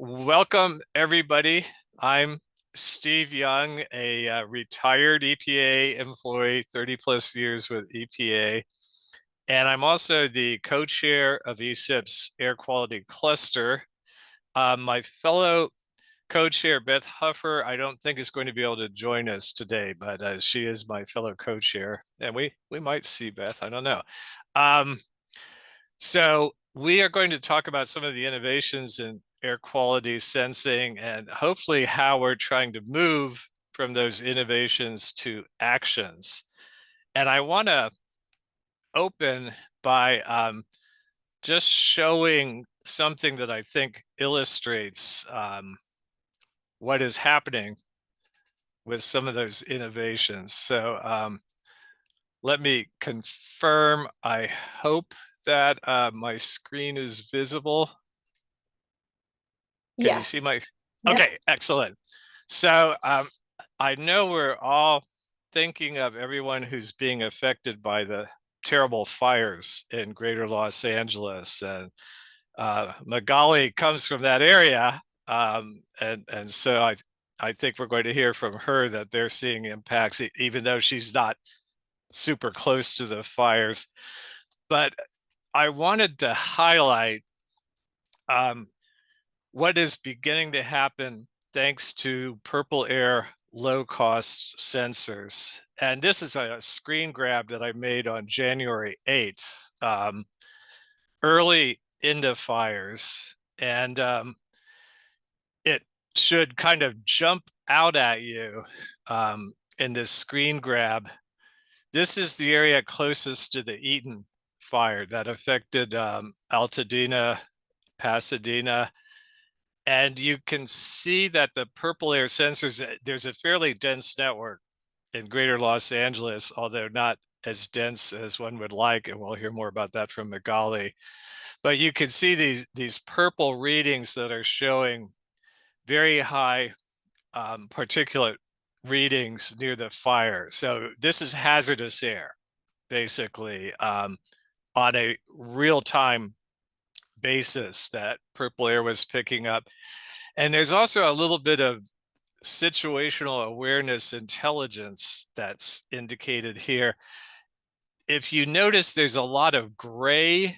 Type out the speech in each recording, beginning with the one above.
Welcome, everybody. I'm Steve Young, a retired EPA employee, 30 plus years with EPA. And I'm also the co-chair of ESIP's Air Quality Cluster. My fellow co-chair, Beth Huffer, I don't think is going to be able to join us today, but she is my fellow co-chair. And we might see Beth, I don't know. So we are going to talk about some of the innovations in air quality sensing and hopefully how we're trying to move from those innovations to actions. And I want to open by just showing something that I think illustrates what is happening with some of those innovations. So let me confirm, I hope that my screen is visible. Can you see my? Yep. Okay, excellent. So I know we're all thinking of everyone who's being affected by the terrible fires in greater Los Angeles. And Magali comes from that area. And so I think we're going to hear from her that they're seeing impacts, even though she's not super close to the fires. But I wanted to highlight what is beginning to happen thanks to Purple Air low-cost sensors. And this is a screen grab that I made on January 8th, early into fires. And it should kind of jump out at you in this screen grab. This is the area closest to the Eaton fire that affected Altadena, Pasadena. And you can see that the Purple Air sensors, there's a fairly dense network in greater Los Angeles, although not as dense as one would like. And we'll hear more about that from Magali. But you can see these purple readings that are showing very high particulate readings near the fire. So this is hazardous air, basically, on a real-time basis that Purple Air was picking up. And there's also a little bit of situational awareness intelligence that's indicated here. If you notice, there's a lot of gray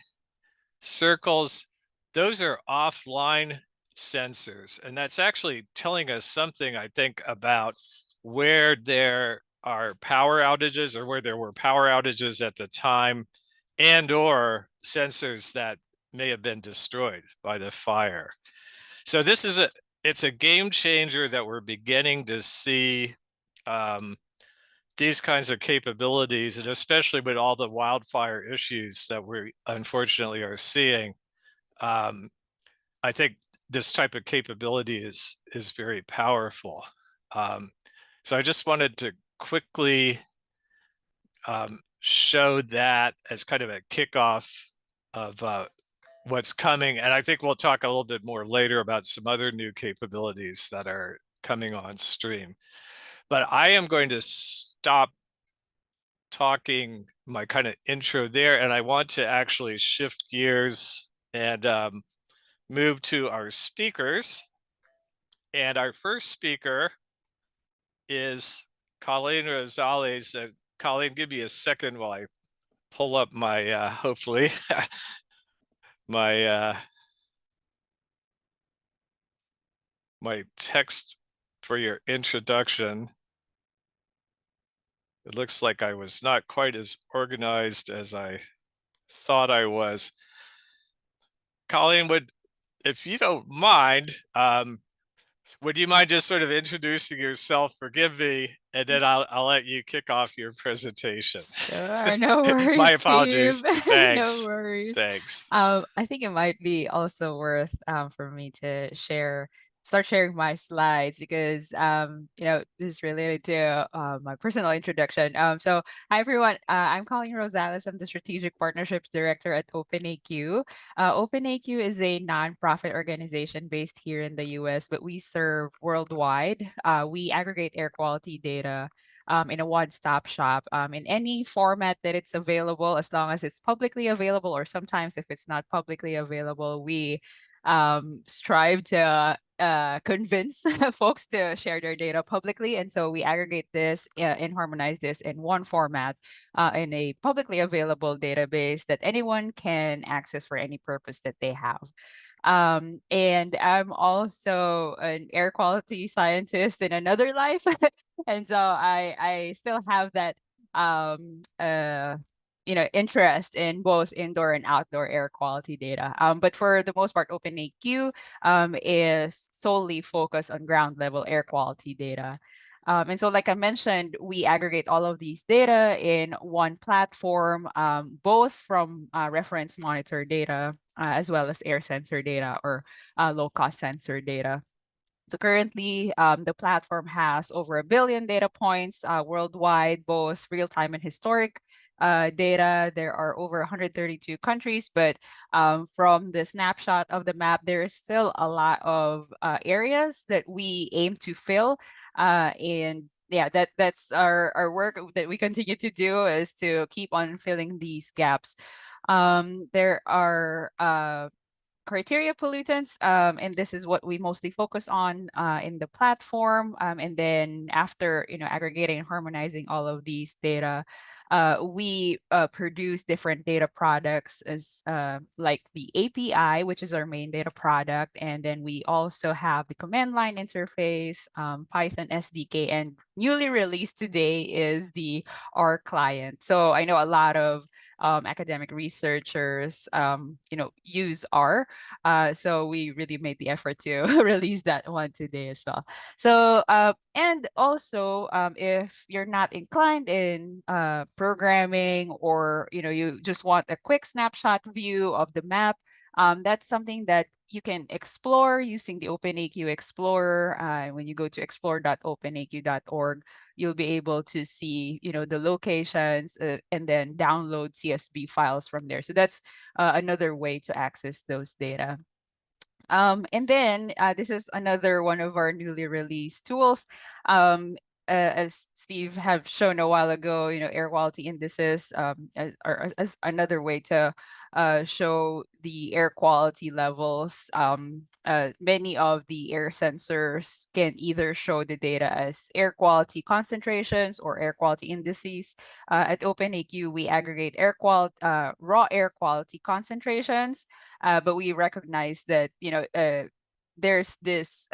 circles. Those are offline sensors. And that's actually telling us something, I think, about where there are power outages or where there were power outages at the time, and or sensors that may have been destroyed by the fire. So this is it's a game changer that we're beginning to see these kinds of capabilities, and especially with all the wildfire issues that we unfortunately are seeing. I think this type of capability is very powerful. So I just wanted to quickly show that as kind of a kickoff of what's coming. And I think we'll talk a little bit more later about some other new capabilities that are coming on stream. But I am going to stop talking my kind of intro there, and I want to actually shift gears and move to our speakers. And our first speaker is Colleen Rosales. Colleen, give me a second while I pull up my, hopefully, my my text for your introduction. It looks like I was not quite as organized as I thought I was. Colleen, if you don't mind, would you mind just sort of introducing yourself? Forgive me, and then I'll let you kick off your presentation. Sure, no My worries, Steve. apologies. No Thanks. worries. Thanks. I think it might be also worth for me to start sharing my slides because this is related to my personal introduction. So hi everyone, I'm Colleen Rosales. I'm the Strategic Partnerships Director at OpenAQ. OpenAQ is a nonprofit organization based here in the US, but we serve worldwide. We aggregate air quality data in a one-stop shop in any format that it's available, as long as it's publicly available, or sometimes if it's not publicly available, we strive to convince folks to share their data publicly. And so we aggregate this and harmonize this in one format in a publicly available database that anyone can access for any purpose that they have. And I'm also an air quality scientist in another life. And so I still have that interest in both indoor and outdoor air quality data. But for the most part, OpenAQ is solely focused on ground level air quality data. And so, like I mentioned, we aggregate all of these data in one platform, both from reference monitor data as well as air sensor data or low cost sensor data. So currently, the platform has over 1 billion data points worldwide, both real-time and historic data. There are over 132 countries, but from the snapshot of the map, there is still a lot of areas that we aim to fill. And yeah, that's our work that we continue to do, is to keep on filling these gaps. There are criteria pollutants, and this is what we mostly focus on in the platform. And then after aggregating and harmonizing all of these data, we produce different data products as like the API, which is our main data product, and then we also have the command line interface, Python SDK, and newly released today is the R client. So I know a lot of academic researchers, use R. So we really made the effort to release that one today as well. So, and also, if you're not inclined in programming, or you just want a quick snapshot view of the map, that's something that you can explore using the OpenAQ Explorer. When you go to explore.openaq.org, you'll be able to see, the locations and then download CSV files from there. So that's another way to access those data. And then this is another one of our newly released tools. As Steve have shown a while ago, air quality indices as another way to show the air quality levels. Many of the air sensors can either show the data as air quality concentrations or air quality indices. At OpenAQ, we aggregate raw air quality concentrations, but we recognize that there's this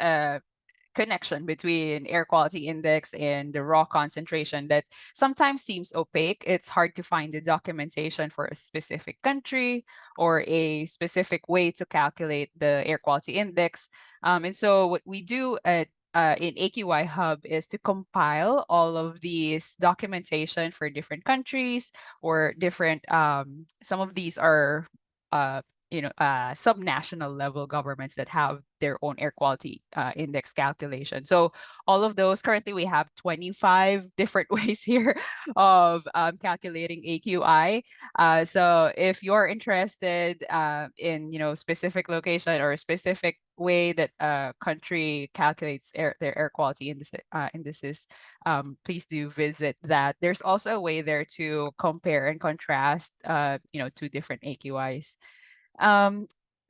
connection between air quality index and the raw concentration that sometimes seems opaque. It's hard to find the documentation for a specific country or a specific way to calculate the air quality index. And so what we do in AQI Hub is to compile all of these documentation for different countries or different, some of these are subnational level governments that have their own air quality index calculation. So all of those, currently we have 25 different ways here of calculating AQI. So if you're interested in specific location or a specific way that a country calculates their air quality indices, please do visit that. There's also a way there to compare and contrast two different AQIs.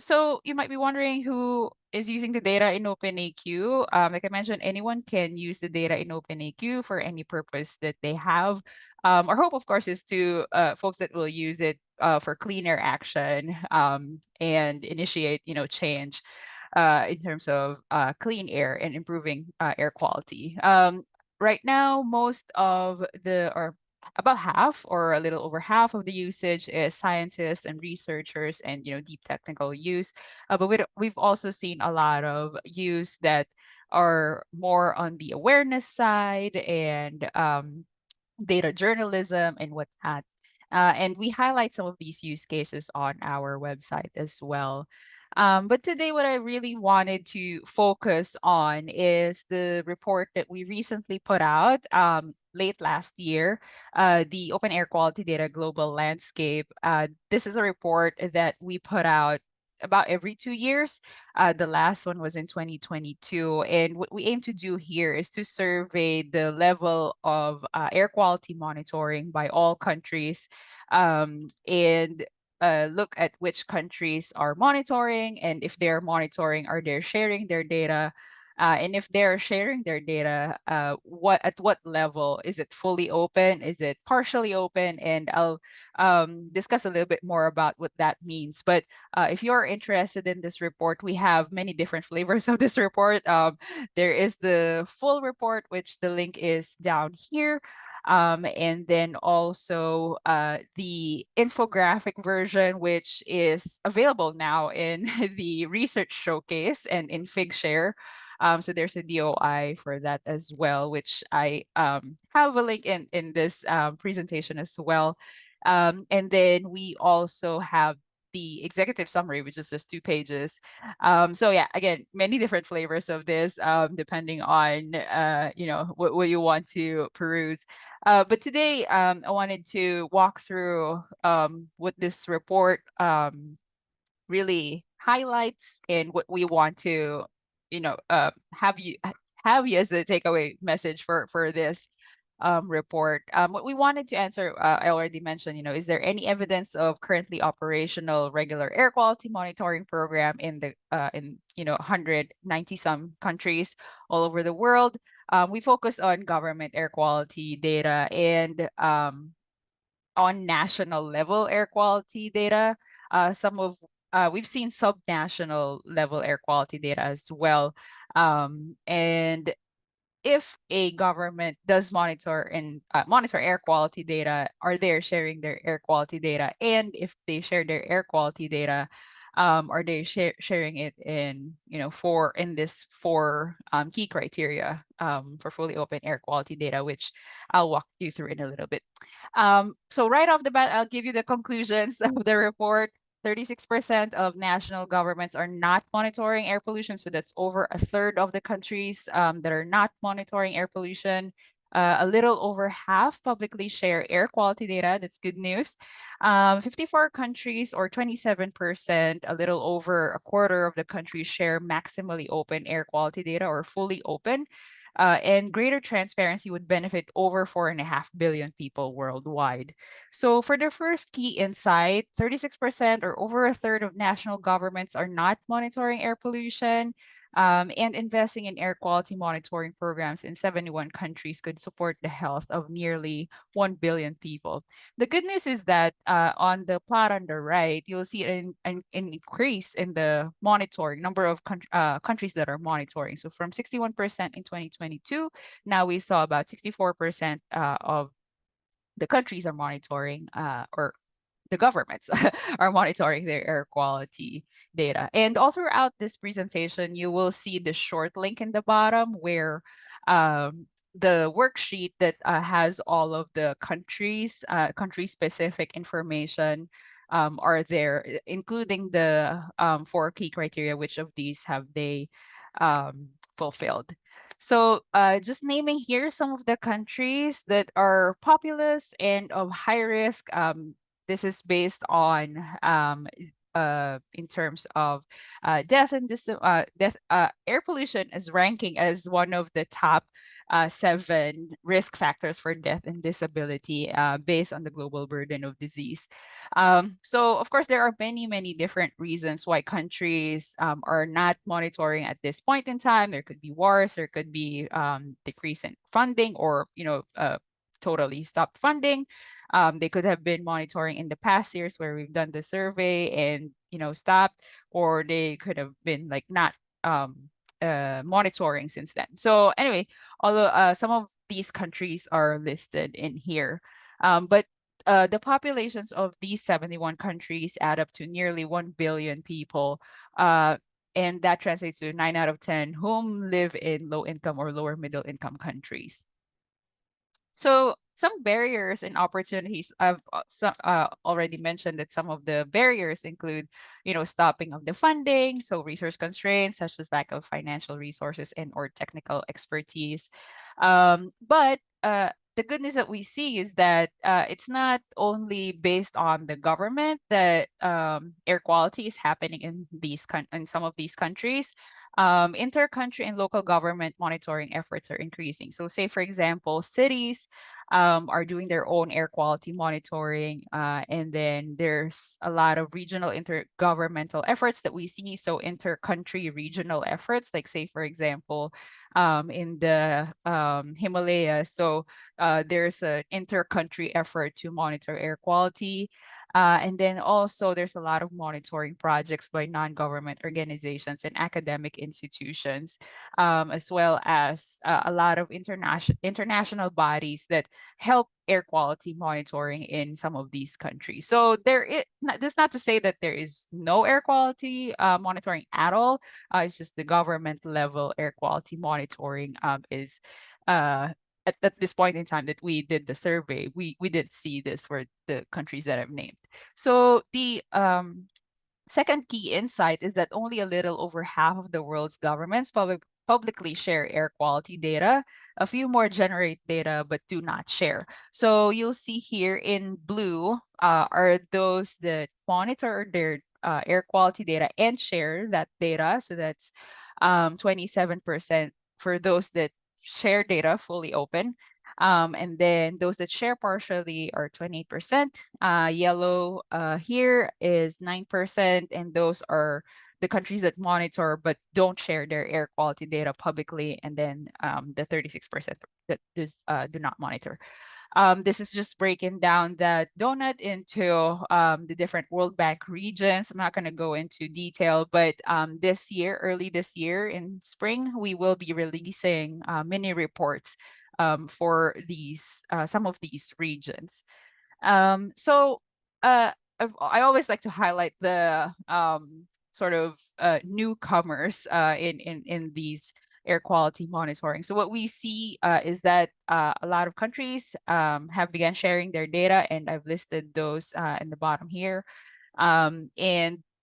So you might be wondering who is using the data in OpenAQ. Like I mentioned, anyone can use the data in OpenAQ for any purpose that they have. Our hope, of course, is to folks that will use it for clean air action and initiate, change in terms of clean air and improving air quality. Right now, most of or about half or a little over half of the usage is scientists and researchers and deep technical use, but we've also seen a lot of use that are more on the awareness side and data journalism and whatnot. And we highlight some of these use cases on our website as well. But today, what I really wanted to focus on is the report that we recently put out late last year, the Open Air Quality Data Global Landscape. This is a report that we put out about every 2 years. The last one was in 2022. And what we aim to do here is to survey the level of air quality monitoring by all countries. And look at which countries are monitoring, and if they're monitoring, are they sharing their data? And if they're sharing their data, at what level? Is it fully open? Is it partially open? And I'll discuss a little bit more about what that means. But if you're interested in this report, we have many different flavors of this report. There is the full report, which the link is down here. And then also the infographic version, which is available now in the research showcase and in Figshare. So there's a DOI for that as well, which I have a link in this presentation as well. And then we also have the executive summary, which is just 2 pages. So yeah, again, many different flavors of this, depending on what you want to peruse. But today, I wanted to walk through what this report really highlights and what we want to, have you as the takeaway message for this report. What we wanted to answer, I already mentioned, is there any evidence of currently operational regular air quality monitoring program in the 190 some countries all over the world? We focus on government air quality data and on national level air quality data. We've seen subnational level air quality data as well. And if a government does monitor air quality data, are they sharing their air quality data? And if they share their air quality data, are they sharing it in this four key criteria for fully open air quality data, which I'll walk you through in a little bit. So right off the bat, I'll give you the conclusions of the report. 36% of national governments are not monitoring air pollution. So that's over a third of the countries that are not monitoring air pollution. A little over half publicly share air quality data. That's good news. 54 countries, or 27%, a little over a quarter of the countries, share maximally open air quality data or fully open. And greater transparency would benefit over 4.5 billion people worldwide. So for the first key insight, 36% or over a third of national governments are not monitoring air pollution. And investing in air quality monitoring programs in 71 countries could support the health of nearly 1 billion people. The good news is that on the plot on the right, you'll see an increase in the monitoring number of countries that are monitoring. So from 61% in 2022, now we saw about 64% of the countries are monitoring, or the governments are monitoring their air quality data. And all throughout this presentation, you will see the short link in the bottom where the worksheet that has all of the country-specific information are there, including the 4 key criteria. Which of these have they fulfilled? So just naming here some of the countries that are populous and of high risk. This is based on in terms of death and air pollution is ranking as one of the top 7 risk factors for death and disability based on the global burden of disease. So of course, there are many different reasons why countries are not monitoring at this point in time. There could be wars, there could be decrease in funding, or totally stopped funding. They could have been monitoring in the past years where we've done the survey and stopped, or they could have been like not monitoring since then. So anyway, although some of these countries are listed in here, but the populations of these 71 countries add up to nearly 1 billion people. And that translates to 9 out of 10 whom live in low income or lower middle income countries. So some barriers and opportunities. I've already mentioned that some of the barriers include, stopping of the funding, so resource constraints such as lack of financial resources and or technical expertise. But the good news that we see is that it's not only based on the government that air quality is happening in some of these countries. Inter-country and local government monitoring efforts are increasing. So say, for example, cities are doing their own air quality monitoring. And then there's a lot of regional intergovernmental efforts that we see. So inter-country regional efforts, like say, for example, in the Himalayas. So there's an inter-country effort to monitor air quality. And then also there's a lot of monitoring projects by non-government organizations and academic institutions, as well as a lot of international bodies that help air quality monitoring in some of these countries. So that's not to say that there is no air quality monitoring at all. It's just the government level air quality monitoring is at this point in time that we did the survey, we did see this for the countries that I've named. So the second key insight is that only a little over half of the world's governments publicly share air quality data. A few more generate data but do not share. So you'll see here in blue are those that monitor their air quality data and share that data. So that's 27% for those that share data fully open. And then those that share partially are 28%. Yellow here is 9%, and those are the countries that monitor but don't share their air quality data publicly, and then the 36% that do not monitor. This is just breaking down that donut into the different World Bank regions. I'm not going to go into detail, but early this year in spring, we will be releasing mini reports for some of these regions. So I always like to highlight the sort of newcomers in these air quality monitoring. So what we see is that a lot of countries have begun sharing their data, and I've listed those in the bottom here. And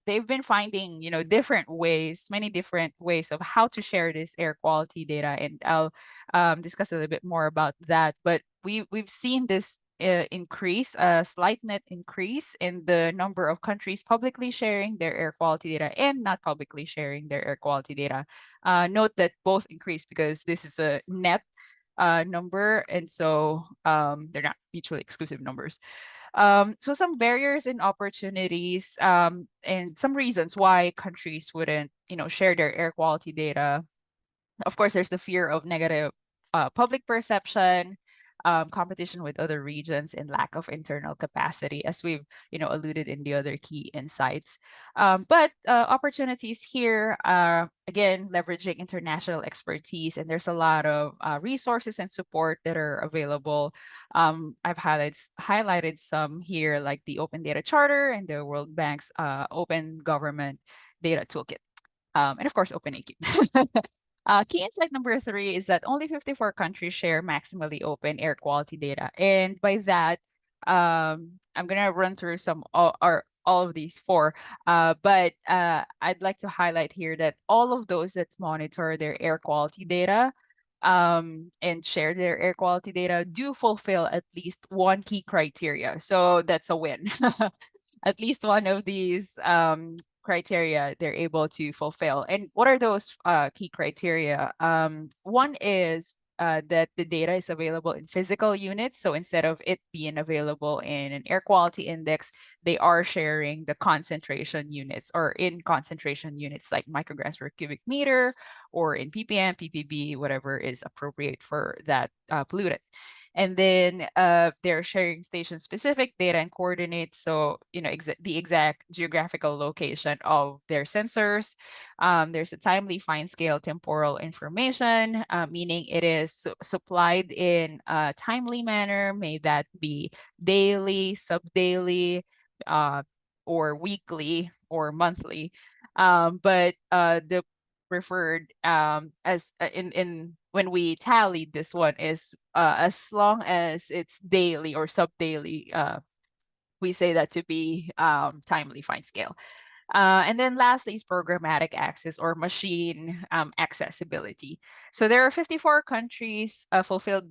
they've been finding, different ways, many different ways of how to share this air quality data, and I'll discuss a little bit more about that. But we've seen this increase, a slight net increase in the number of countries publicly sharing their air quality data and not publicly sharing their air quality data. Note that both increase because this is a net number, and so they're not mutually exclusive numbers. So some barriers and opportunities, and some reasons why countries wouldn't, share their air quality data. Of course, there's the fear of negative public perception, competition with other regions, and lack of internal capacity, as we've alluded in the other key insights. But opportunities here are, again, leveraging international expertise, and there's a lot of resources and support that are available. I've highlighted some here, like the Open Data Charter and the World Bank's Open Government Data Toolkit, and of course, OpenAQ. Key insight number 3 is that only 54 countries share maximally open air quality data. And by that, I'm going to run through all of these 4. But I'd like to highlight here that all of those that monitor their air quality data and share their air quality data do fulfill at least one key criteria. So that's a win. At least one of these criteria they're able to fulfill. And what are those key criteria? One is that the data is available in physical units. So instead of it being available in an air quality index, they are sharing the concentration units, or in concentration units like micrograms per cubic meter, or in ppm, ppb, whatever is appropriate for that pollutant. And then they're sharing station-specific data and coordinates, so the exact geographical location of their sensors. There's a timely fine-scale temporal information, meaning it is supplied in a timely manner. May that be daily, sub-daily, or weekly, or monthly. But the preferred as in when we tallied this one is as long as it's daily or sub-daily, we say that to be timely fine scale. And then lastly is programmatic access, or machine accessibility. So there are 54 countries that fulfilled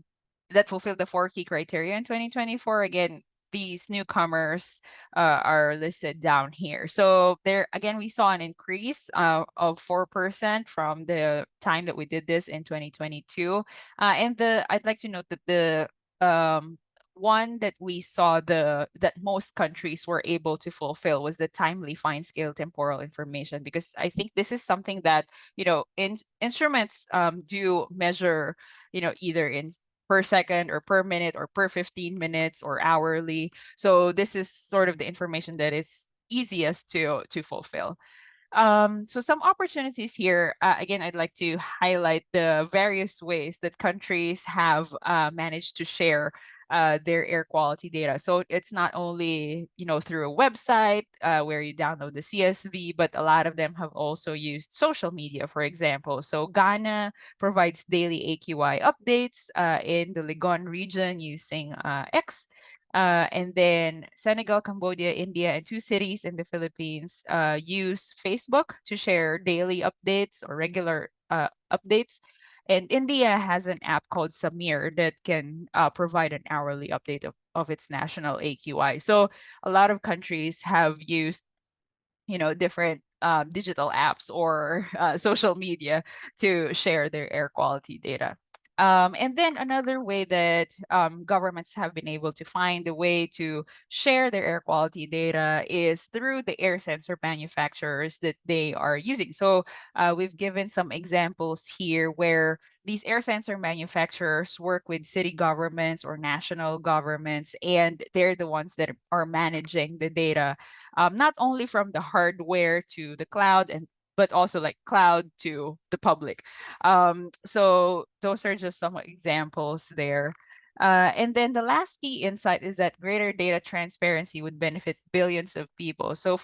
the 4 key criteria in 2024. Again, these newcomers are listed down here. So there, again, we saw an increase of 4% from the time that we did this in 2022. And I'd like to note that the one that we saw that most countries were able to fulfill was the timely fine scale temporal information, because I think this is something that, instruments do measure, either in per second or per minute or per 15 minutes or hourly. So this is sort of the information that is easiest to fulfill. So some opportunities here. Again, I'd like to highlight the various ways that countries have managed to share their air quality data. So it's not only, through a website where you download the CSV, but a lot of them have also used social media, for example. So Ghana provides daily AQI updates in the Legon region using X. And then Senegal, Cambodia, India, and 2 cities in the Philippines use Facebook to share daily updates or regular updates. And India has an app called Samir that can provide an hourly update of its national AQI. So a lot of countries have used, different digital apps or social media to share their air quality data. And then another way that governments have been able to find a way to share their air quality data is through the air sensor manufacturers that they are using. So we've given some examples here where these air sensor manufacturers work with city governments or national governments, and they're the ones that are managing the data, not only from the hardware to the cloud, and but also like cloud to the public. So those are just some examples there. And then the last key insight is that greater data transparency would benefit billions of people. So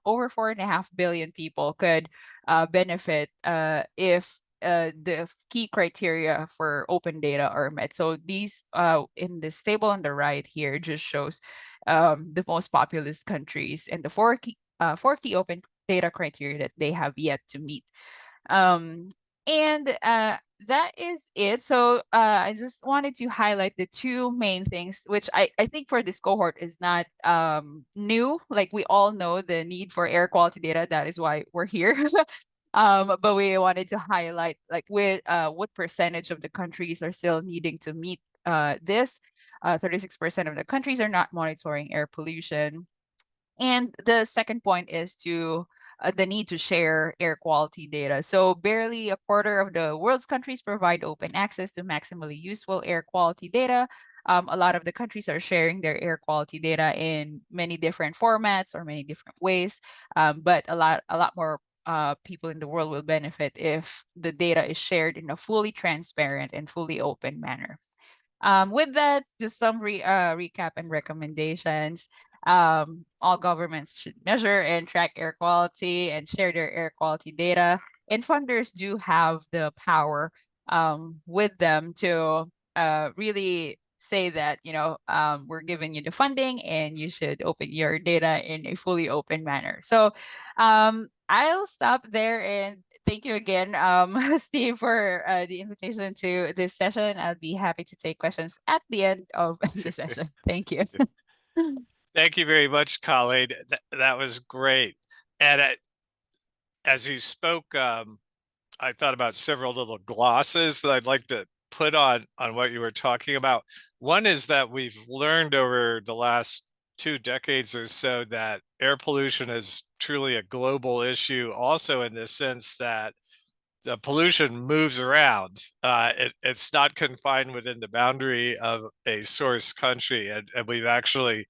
over 4.5 billion people could benefit if the key criteria for open data are met. So these in this table on the right here just shows the most populous countries and the four key open data criteria that they have yet to meet. And that is it. So I just wanted to highlight the two main things, which I think for this cohort is not new. Like we all know the need for air quality data. That is why we're here. But we wanted to highlight like what percentage of the countries are still needing to meet this. 36% of the countries are not monitoring air pollution. And the second point is to the need to share air quality data. So barely a quarter of the world's countries provide open access to maximally useful air quality data. A lot of the countries are sharing their air quality data in many different formats or many different ways, but a lot more people in the world will benefit if the data is shared in a fully transparent and fully open manner. With that, just some recap and recommendations. All governments should measure and track air quality and share their air quality data. And funders do have the power with them to really say that, we're giving you the funding and you should open your data in a fully open manner. So I'll stop there and thank you again, Steve, for the invitation to this session. I'll be happy to take questions at the end of the session. Thank you. Thank you very much, Colleen. That was great. And as you spoke, I thought about several little glosses that I'd like to put on what you were talking about. One is that we've learned over the last 2 decades or so that air pollution is truly a global issue, also in the sense that the pollution moves around. It's not confined within the boundary of a source country. And we've actually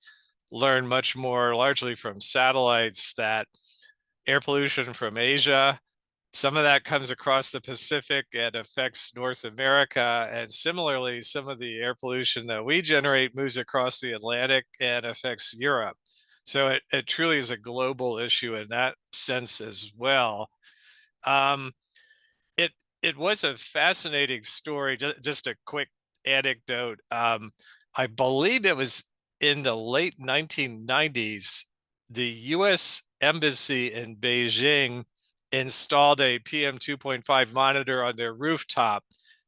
learned much more largely from satellites that air pollution from Asia, some of that comes across the Pacific and affects North America. And similarly, some of the air pollution that we generate moves across the Atlantic and affects Europe. So it truly is a global issue in that sense as well. Um, it it was a fascinating story. Just a quick anecdote. I believe it was in the late 1990s, the U.S. Embassy in Beijing installed a PM 2.5 monitor on their rooftop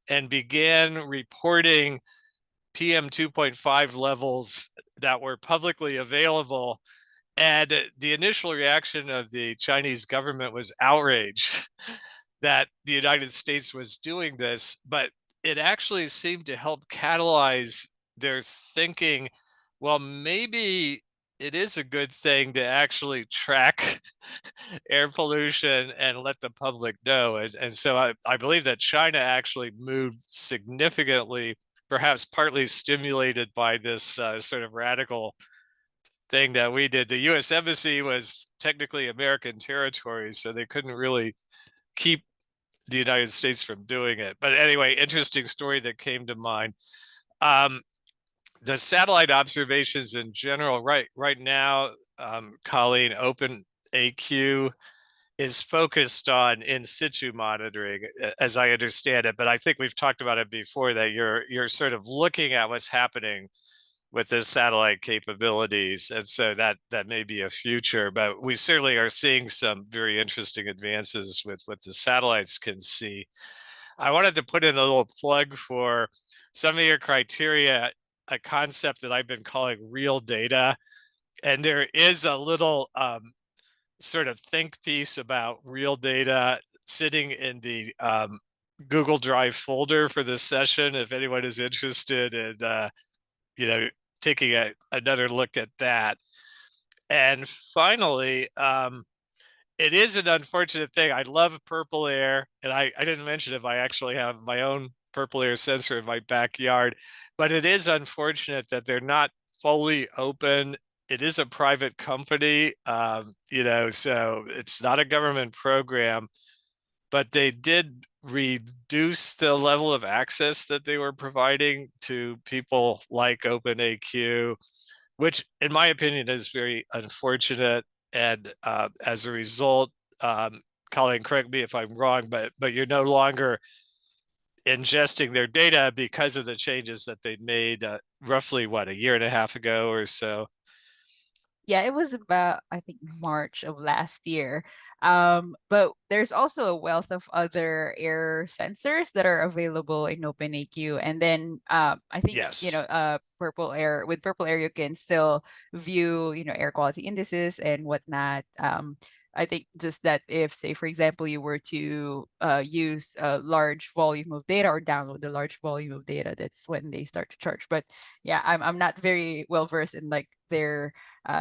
and began reporting PM 2.5 levels that were publicly available. And the initial reaction of the Chinese government was outrage that the United States was doing this, but it actually seemed to help catalyze they're thinking, well, maybe it is a good thing to actually track air pollution and let the public know. And so I believe that China actually moved significantly, perhaps partly stimulated by this sort of radical thing that we did. The US Embassy was technically American territory, so they couldn't really keep the United States from doing it. But anyway, interesting story that came to mind. Um, the satellite observations in general, right now, Colleen, OpenAQ is focused on in situ monitoring, as I understand it. But I think we've talked about it before, that you're sort of looking at what's happening with the satellite capabilities, and so that may be a future. But we certainly are seeing some very interesting advances with what the satellites can see. I wanted to put in a little plug for some of your criteria, a concept that I've been calling real data. And there is a little sort of think piece about real data sitting in the Google Drive folder for this session, if anyone is interested in, taking another look at that. And finally, it is an unfortunate thing. I love Purple Air, and I didn't mention if I actually have my own Purple Air sensor in my backyard, but it is unfortunate that they're not fully open. It is a private company, so it's not a government program, but they did reduce the level of access that they were providing to people like OpenAQ, which in my opinion is very unfortunate. And as a result, Colleen, correct me if I'm wrong, but you're no longer ingesting their data because of the changes that they made roughly, what, a year and a half ago or so. Yeah, it was about, I think, March of last year. But there's also a wealth of other air sensors that are available in OpenAQ. And then I think, Yes. Purple Air, with Purple Air, you can still view, air quality indices and whatnot. I think just that if, say, for example, you were to use a large volume of data or download a large volume of data, that's when they start to charge. But yeah, I'm not very well versed in like their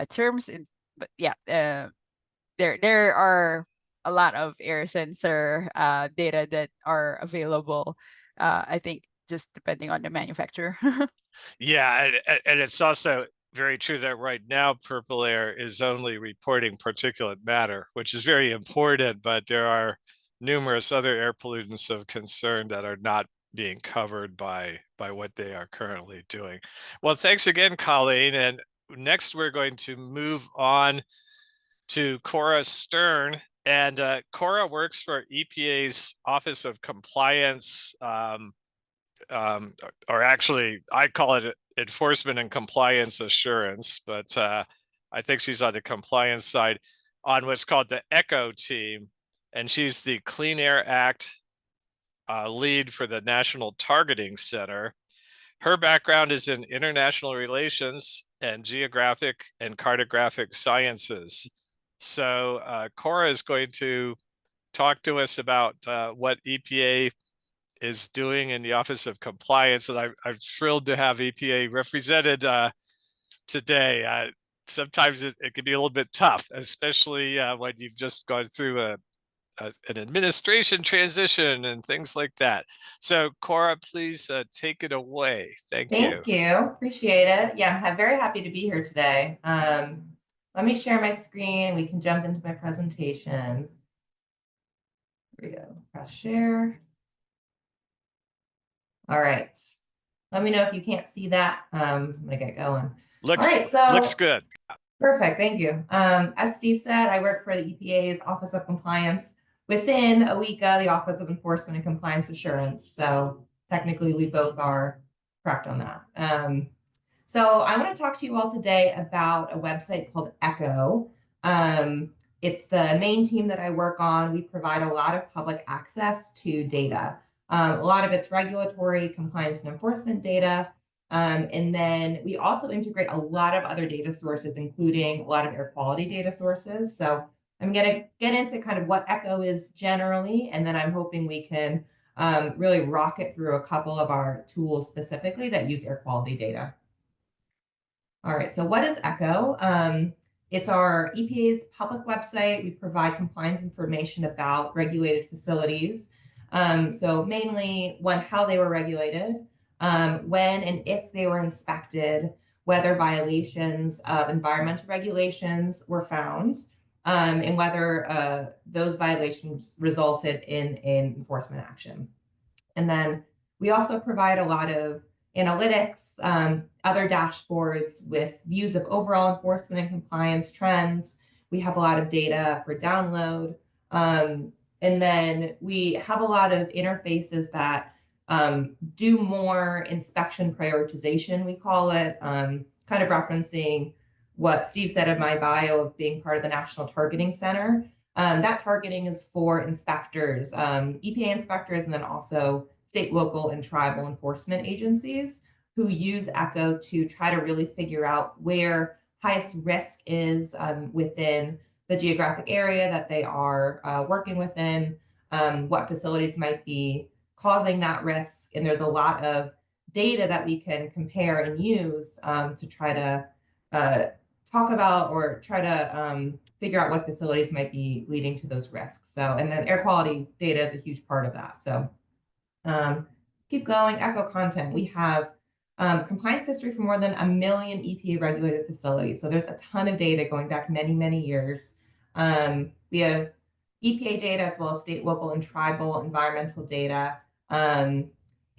terms, but yeah, there are a lot of air sensor data that are available. I think just depending on the manufacturer. Yeah, and it's also very true that right now Purple Air is only reporting particulate matter, which is very important, but there are numerous other air pollutants of concern that are not being covered by what they are currently doing. Well, thanks again, Colleen. And next we're going to move on to Cora Stern. And Cora works for EPA's Office of Compliance, or actually, I call it enforcement and compliance assurance, but I think she's on the compliance side on what's called the ECHO team. And she's the Clean Air Act lead for the National Targeting Center. Her background is in international relations and geographic and cartographic sciences. So Cora is going to talk to us about what EPA is doing in the Office of Compliance, and I'm thrilled to have EPA represented today. Sometimes it can be a little bit tough, especially when you've just gone through an administration transition and things like that. So Cora, please take it away. Thank you. Thank you. Appreciate it. Yeah, I'm very happy to be here today. Let me share my screen and we can jump into my presentation. Here we go. Press share. All right. Let me know if you can't see that. I'm gonna get going. Looks, all right, so looks good. Perfect. Thank you. As Steve said, I work for the EPA's Office of Compliance within OECA, the Office of Enforcement and Compliance Assurance. So technically we both are correct on that. So I want to talk to you all today about a website called ECHO. It's the main team that I work on. We provide a lot of public access to data. A lot of it's regulatory, compliance, and enforcement data. And then we also integrate a lot of other data sources, including a lot of air quality data sources. So I'm going to get into kind of what ECHO is generally, and then I'm hoping we can really rocket through a couple of our tools specifically that use air quality data. All right, so what is ECHO? It's our EPA's public website. We provide compliance information about regulated facilities. So mainly, one, how they were regulated, when and if they were inspected, whether violations of environmental regulations were found, and whether those violations resulted in enforcement action. And then we also provide a lot of analytics, other dashboards with views of overall enforcement and compliance trends. We have a lot of data for download. And then we have a lot of interfaces that do more inspection prioritization, we call it, kind of referencing what Steve said in my bio of being part of the National Targeting Center. That targeting is for inspectors, EPA inspectors, and then also state, local, and tribal enforcement agencies who use ECHO to try to really figure out where highest risk is within the geographic area that they are working within, what facilities might be causing that risk. And there's a lot of data that we can compare and use to try to talk about or try to figure out what facilities might be leading to those risks. So, and then air quality data is a huge part of that. So keep going, ECHO content. We have compliance history for more than 1 million EPA regulated facilities. So there's a ton of data going back many, many years. We have EPA data as well as state, local, and tribal environmental data,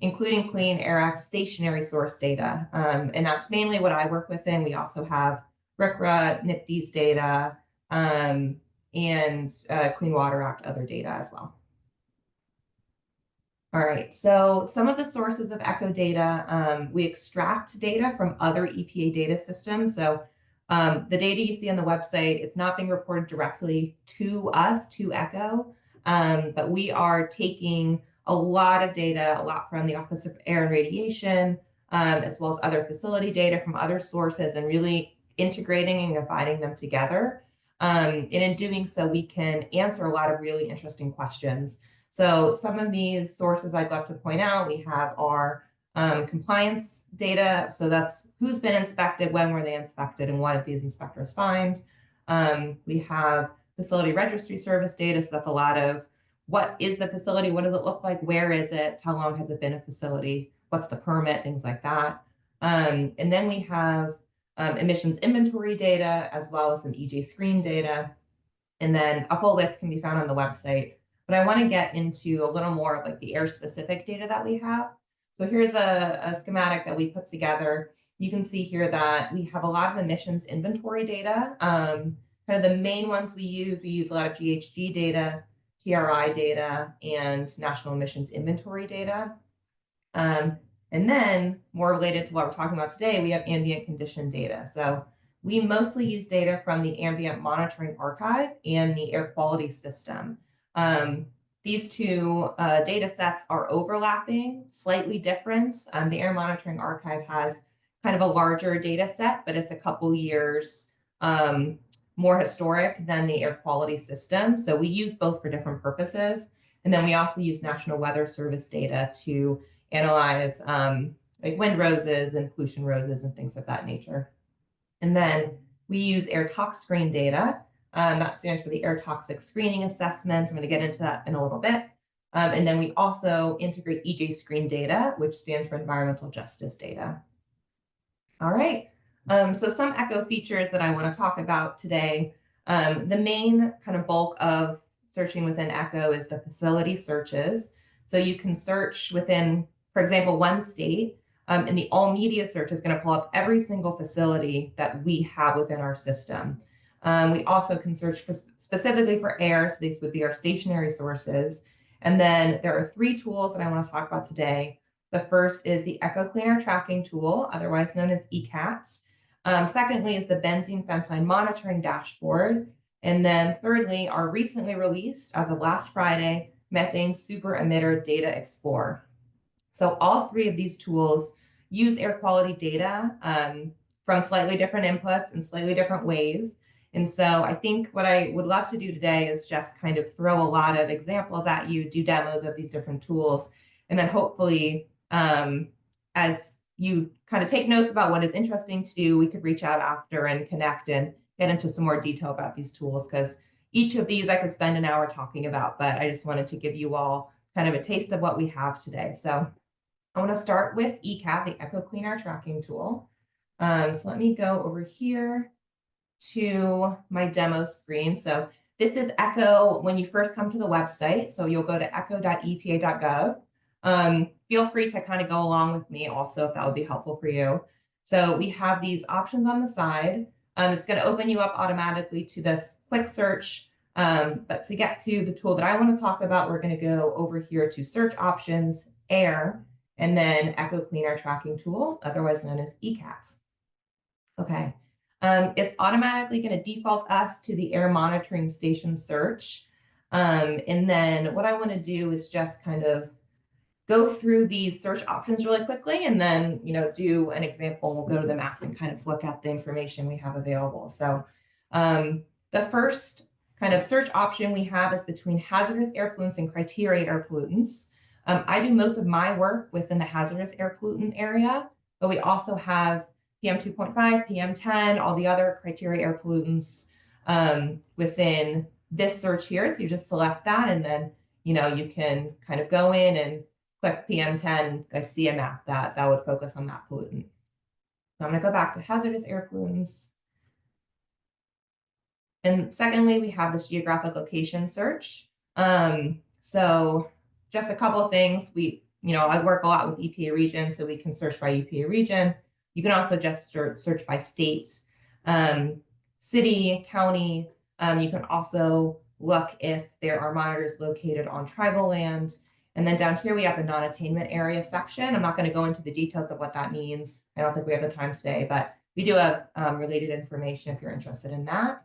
including Clean Air Act stationary source data. And that's mainly what I work within. We also have RCRA, NPDES data, and Clean Water Act other data as well. All right, so some of the sources of ECHO data, we extract data from other EPA data systems. So the data you see on the website, it's not being reported directly to us, to ECHO, but we are taking a lot of data, a lot from the Office of Air and Radiation, as well as other facility data from other sources, and really integrating and combining them together. And in doing so, we can answer a lot of really interesting questions. So some of these sources I'd love to point out, we have our compliance data. So that's who's been inspected, when were they inspected, and what did these inspectors find. We have facility registry service data. So that's a lot of what is the facility, what does it look like, where is it, how long has it been a facility, what's the permit, things like that. And then we have emissions inventory data, as well as some EJ screen data. And then a full list can be found on the website. But I want to get into a little more of like the air specific data that we have. So here's a schematic that we put together. You can see here that we have a lot of emissions inventory data. Kind of the main ones we use a lot of GHG data, TRI data, and national emissions inventory data. And then more related to what we're talking about today, we have ambient condition data. So we mostly use data from the Ambient Monitoring Archive and the Air Quality System. These two data sets are overlapping, slightly different. The Air Monitoring Archive has kind of a larger data set, but it's a couple years more historic than the Air Quality System. So we use both for different purposes. And then we also use National Weather Service data to analyze like wind roses and pollution roses and things of that nature. And then we use air tox screen data. That stands for the Air Toxic Screening Assessment. I'm going to get into that in a little bit. And then we also integrate EJ screen data, which stands for environmental justice data. All right. So some ECHO features that I want to talk about today. The main kind of bulk of searching within ECHO is the facility searches. So you can search within, for example, one state, and the all media search is going to pull up every single facility that we have within our system. We also can search specifically for air, so these would be our stationary sources. And then there are 3 tools that I want to talk about today. The first is the ECHO Clean Air Tracking Tool, otherwise known as ECATS. Secondly is the Benzene Fence Line Monitoring Dashboard. And then thirdly, our recently released, as of last Friday, Methane Super Emitter Data Explorer. So all 3 of these tools use air quality data from slightly different inputs in slightly different ways. And so I think what I would love to do today is just kind of throw a lot of examples at you, do demos of these different tools, and then hopefully as you kind of take notes about what is interesting to do, we could reach out after and connect and get into some more detail about these tools, because each of these I could spend an hour talking about, but I just wanted to give you all kind of a taste of what we have today. So I want to start with ECAT, the Echo Clean Air Tracking Tool. So let me go over here to my demo screen. So this is Echo when you first come to the website. So you'll go to echo.epa.gov. Feel free to kind of go along with me also if that would be helpful for you. So we have these options on the side. It's going to open you up automatically to this quick search. But to get to the tool that I want to talk about, we're going to go over here to search options, air, and then Echo Clean Air Tracking Tool, otherwise known as ECAT. Okay. It's automatically going to default us to the air monitoring station search. And then what I want to do is just kind of go through these search options really quickly, and then, do an example. We'll go to the map and kind of look at the information we have available. So the first kind of search option we have is between hazardous air pollutants and criteria air pollutants. I do most of my work within the hazardous air pollutant area, but we also have PM 2.5, PM10, all the other criteria air pollutants within this search here. So you just select that, and then, you can kind of go in and click PM10, I see a map that would focus on that pollutant. So I'm going to go back to hazardous air pollutants. And secondly, we have this geographic location search. So just a couple of things. I work a lot with EPA region, so we can search by EPA region. You can also just search by states, city, county. You can also look if there are monitors located on tribal land. And then down here, we have the non-attainment area section. I'm not going to go into the details of what that means. I don't think we have the time today, but we do have related information if you're interested in that.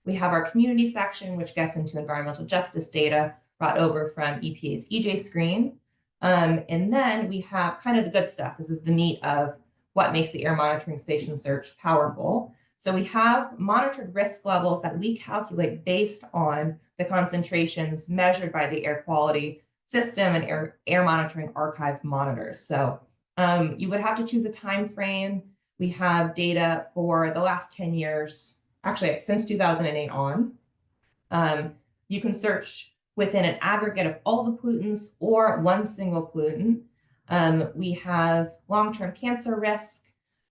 We have our community section, which gets into environmental justice data brought over from EPA's EJ screen. And then we have kind of the good stuff. This is the meat of what makes the air monitoring station search powerful. So we have monitored risk levels that we calculate based on the concentrations measured by the air quality system and air monitoring archive monitors. So you would have to choose a time frame. We have data for the last 10 years, actually since 2008 on. You can search within an aggregate of all the pollutants or one single pollutant. We have long-term cancer risk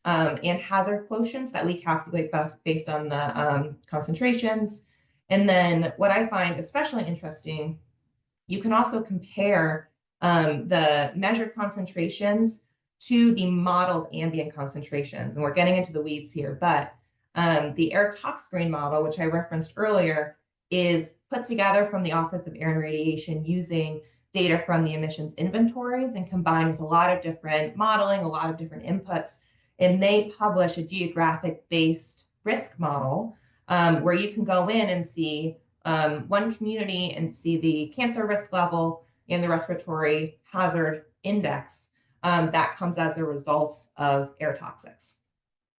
and hazard quotients that we calculate based on the concentrations. And then what I find especially interesting, you can also compare the measured concentrations to the modeled ambient concentrations. And we're getting into the weeds here, but the air tox screen model, which I referenced earlier, is put together from the Office of Air and Radiation using data from the emissions inventories and combined with a lot of different modeling, a lot of different inputs. And they publish a geographic-based risk model where you can go in and see one community and see the cancer risk level and the respiratory hazard index that comes as a result of air toxics.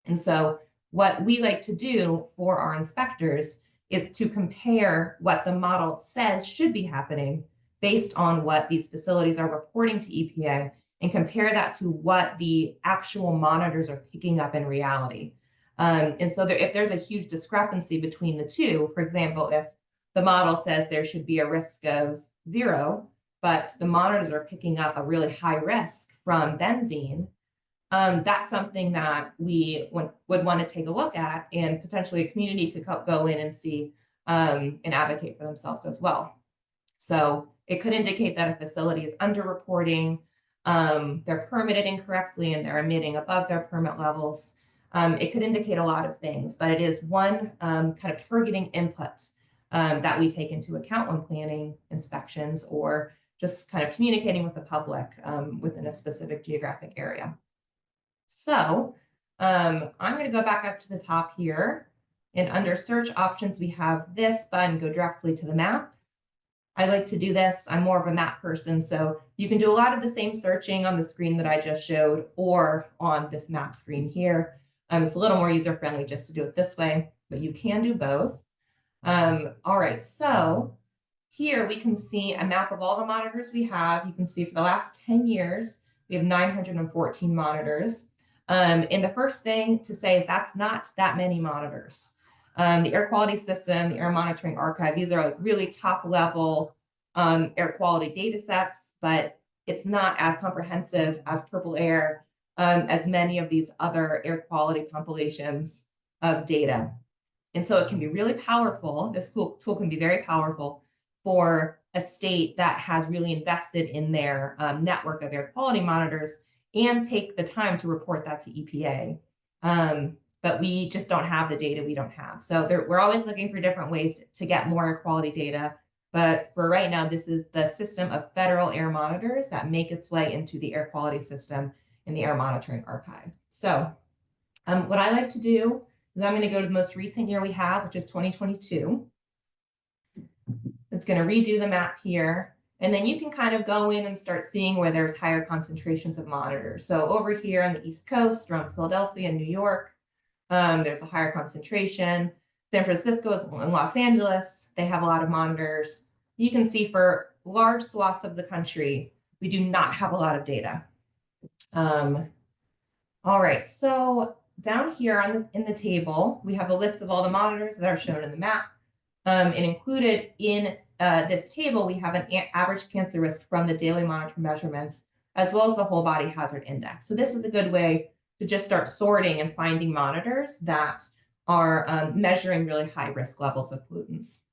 And so what we like to do for our inspectors is to compare what the model says should be happening based on what these facilities are reporting to EPA and compare that to what the actual monitors are picking up in reality. And so if there's a huge discrepancy between the two, for example, if the model says there should be a risk of 0, but the monitors are picking up a really high risk from benzene, that's something that we would want to take a look at, and potentially a community could go in and see and advocate for themselves as well. So it could indicate that a facility is underreporting, they're permitted incorrectly, and they're emitting above their permit levels. It could indicate a lot of things, but it is one kind of targeting input that we take into account when planning inspections or just kind of communicating with the public within a specific geographic area. So I'm going to go back up to the top here, and under search options, we have this button, go directly to the map. I like to do this. I'm more of a map person, so you can do a lot of the same searching on the screen that I just showed or on this map screen here. It's a little more user-friendly just to do it this way. but you can do both. All right, so here we can see a map of all the monitors we have. You can see for the last 10 years, we have 914 monitors. And the first thing to say is that's not that many monitors. The air quality system, the air monitoring archive, these are like really top level air quality data sets, but it's not as comprehensive as Purple Air, as many of these other air quality compilations of data. And so it can be really powerful. This tool can be very powerful for a state that has really invested in their network of air quality monitors and take the time to report that to EPA. But we just don't have the data we don't have. So we're always looking for different ways to get more air quality data. But for right now, this is the system of federal air monitors that make its way into the air quality system in the air monitoring archive. So what I like to do is I'm going to go to the most recent year we have, which is 2022. It's going to redo the map here. And then you can kind of go in and start seeing where there's higher concentrations of monitors. So over here on the East Coast, around Philadelphia and New York, there's a higher concentration. San Francisco and Los Angeles, they have a lot of monitors. You can see for large swaths of the country, we do not have a lot of data. All right, so down here in the table, we have a list of all the monitors that are shown in the map. And included in this table, we have an average cancer risk from the daily monitor measurements, as well as the whole body hazard index. So this is a good way to just start sorting and finding monitors that are measuring really high risk levels of pollutants.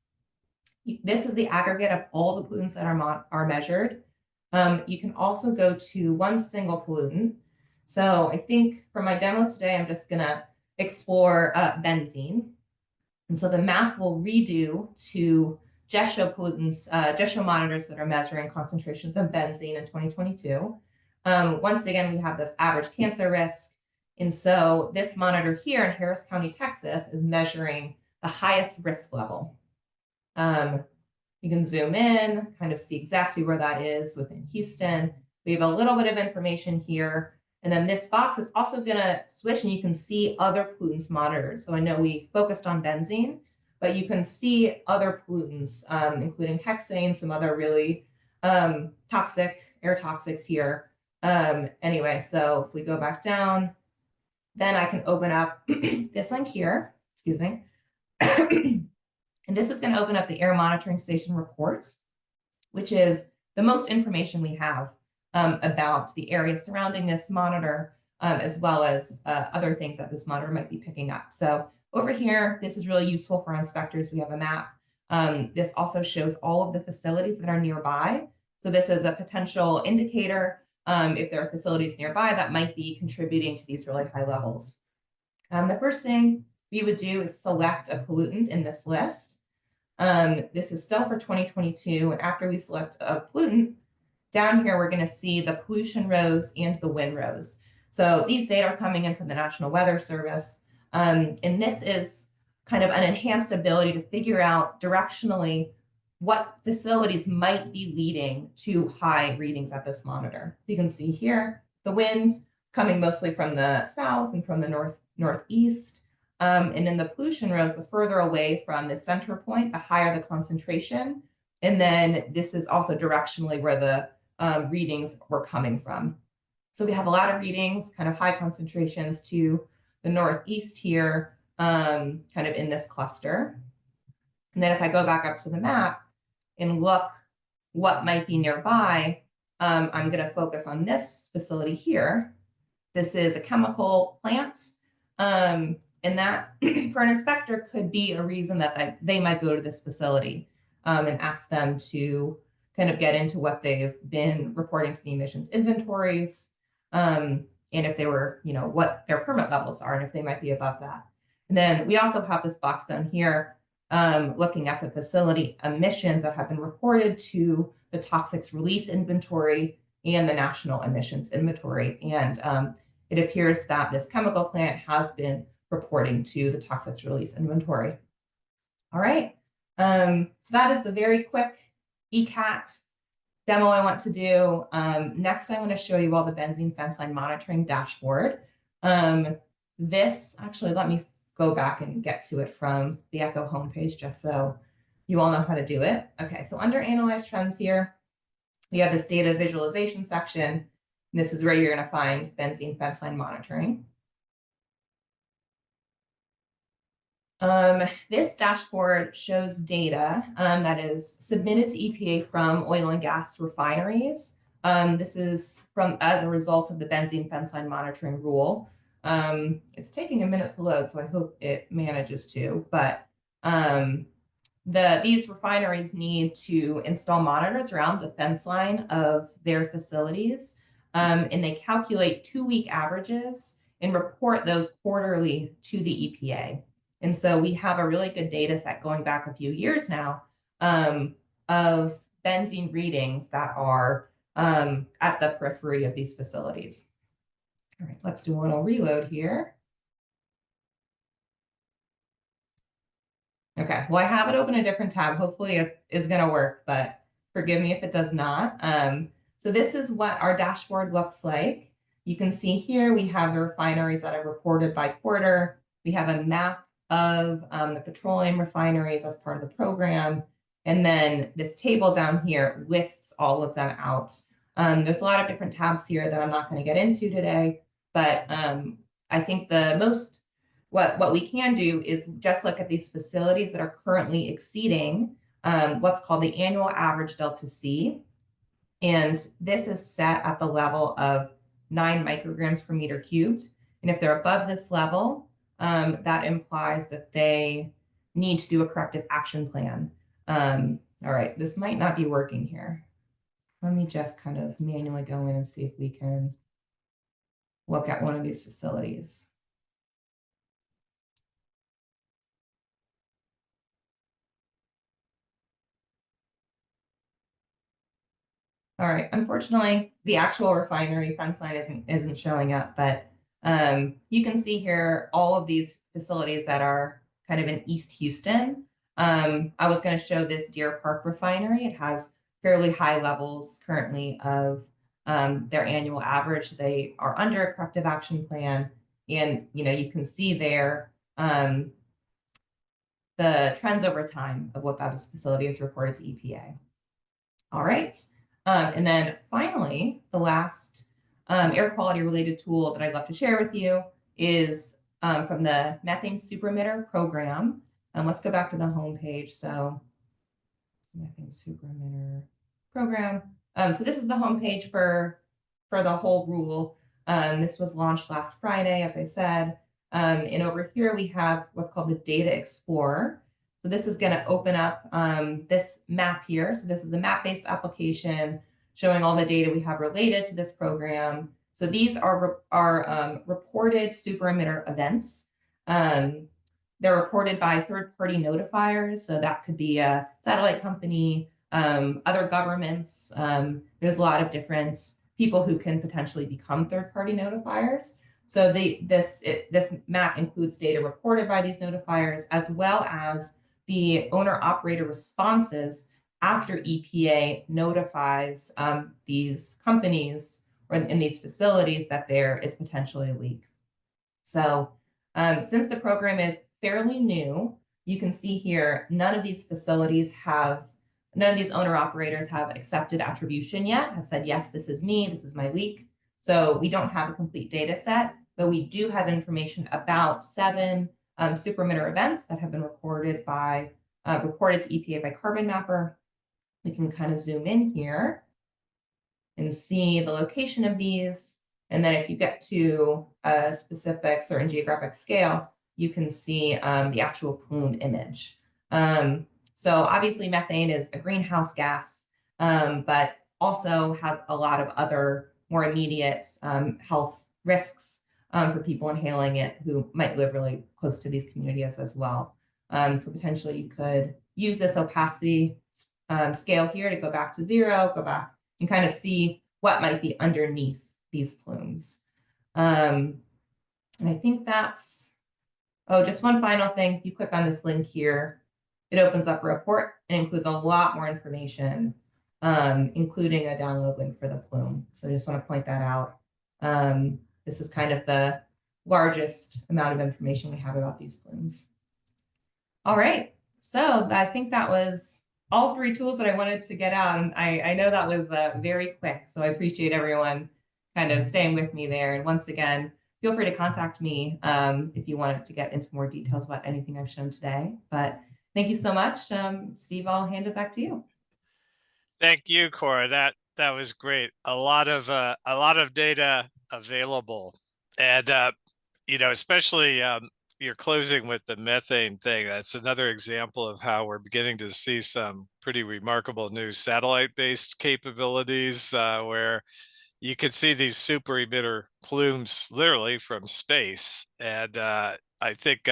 This is the aggregate of all the pollutants that are measured. You can also go to one single pollutant. So I think for my demo today, I'm just gonna explore benzene. And so the map will redo to just show pollutants, just show monitors that are measuring concentrations of benzene in 2022. Once again, we have this average cancer risk. And so this monitor here in Harris County, Texas, is measuring the highest risk level. You can zoom in, kind of see exactly where that is within Houston. We have a little bit of information here. And then this box is also going to switch and you can see other pollutants monitored. So I know we focused on benzene, but you can see other pollutants, including hexane, some other really toxic air toxics here. Anyway, so if we go back down, then I can open up this link here, excuse me. And this is going to open up the air monitoring station report, which is the most information we have about the area surrounding this monitor, as well as other things that this monitor might be picking up. So over here, this is really useful for inspectors. We have a map. This also shows all of the facilities that are nearby. So this is a potential indicator if there are facilities nearby that might be contributing to these really high levels. The first thing we would do is select a pollutant in this list. This is still for 2022. And after we select a pollutant, down here, we're going to see the pollution rows and the wind rows. So these data are coming in from the National Weather Service. And this is kind of an enhanced ability to figure out directionally what facilities might be leading to high readings at this monitor. So you can see here, the wind is coming mostly from the south and from the northeast. And in the pollution rows, the further away from the center point, the higher the concentration. And then this is also directionally where the readings were coming from. So we have a lot of readings, kind of high concentrations to the northeast here, kind of in this cluster. And then if I go back up to the map and look what might be nearby, I'm going to focus on this facility here. This is a chemical plant. And that for an inspector could be a reason that they might go to this facility and ask them to kind of get into what they've been reporting to the emissions inventories, and if they were, what their permit levels are and if they might be above that. And then we also have this box down here looking at the facility emissions that have been reported to the toxics release inventory and the national emissions inventory. And it appears that this chemical plant has been reporting to the toxics release inventory. All right, so that is the very quick ECAT demo I want to do. Next, I'm going to show you all the benzene fence line monitoring dashboard. This, actually, let me go back and get to it from the Echo homepage just so you all know how to do it. Okay, so under Analyze Trends here, we have this data visualization section. This is where you're going to find benzene fence line monitoring. This dashboard shows data that is submitted to EPA from oil and gas refineries. This is as a result of the benzene fence line monitoring rule. It's taking a minute to load, so I hope it manages to. But these refineries need to install monitors around the fence line of their facilities, and they calculate 2-week averages and report those quarterly to the EPA. And so we have a really good data set going back a few years now of benzene readings that are at the periphery of these facilities. All right, let's do a little reload here. Okay, well, I have it open a different tab. Hopefully it is going to work, but forgive me if it does not. So this is what our dashboard looks like. You can see here we have the refineries that are reported by quarter. We have a map of the petroleum refineries as part of the program. And then this table down here lists all of them out. There's a lot of different tabs here that I'm not going to get into today, but I think the most, what we can do is just look at these facilities that are currently exceeding what's called the annual average delta C. And this is set at the level of 9 micrograms per meter cubed. And if they're above this level, that implies that they need to do a corrective action plan. All right, this might not be working here. Let me just kind of manually go in and see if we can look at one of these facilities. All right, unfortunately, the actual refinery fence line isn't showing up, but you can see here all of these facilities that are kind of in East Houston. I was going to show this Deer Park refinery. It has fairly high levels currently of their annual average. They are under a corrective action plan, and you can see there the trends over time of what that facility has reported to EPA. All right. And then finally, the last air quality related tool that I'd love to share with you is from the Methane Superemitter program. Let's go back to the home page. So Methane Superemitter program. So this is the home page for the whole rule. This was launched last Friday, as I said. And over here we have what's called the Data Explorer. So this is going to open up this map here. So this is a map-based application showing all the data we have related to this program. So these are reported superemitter events. They're reported by third-party notifiers. So that could be a satellite company, other governments. There's a lot of different people who can potentially become third-party notifiers. So this map includes data reported by these notifiers, as well as the owner-operator responses after EPA notifies these companies or in these facilities that there is potentially a leak. So since the program is fairly new, you can see here, none of these owner-operators have accepted attribution yet, have said, yes, this is me, this is my leak. So we don't have a complete data set, but we do have information about 7 superemitter events that have been reported to EPA by Carbon Mapper. We can kind of zoom in here and see the location of these. And then if you get to a specific certain geographic scale, you can see the actual plume image. So obviously methane is a greenhouse gas, but also has a lot of other more immediate health risks for people inhaling it who might live really close to these communities as well. So potentially you could use this opacity scale here to go back to 0, go back and kind of see what might be underneath these plumes. And I think that's, just one final thing. If you click on this link here, it opens up a report and includes a lot more information, including a download link for the plume. So I just want to point that out. This is kind of the largest amount of information we have about these plumes. All right, so I think that was all 3 tools that I wanted to get out, and I know that was very quick, so I appreciate everyone kind of staying with me there. And once again, feel free to contact me if you wanted to get into more details about anything I've shown today. But thank you so much. Steve, I'll hand it back to you. Thank you, Cora. That was great. A lot of data available, and especially you're closing with the methane thing. That's another example of how we're beginning to see some pretty remarkable new satellite-based capabilities where you can see these super emitter plumes literally from space. And I think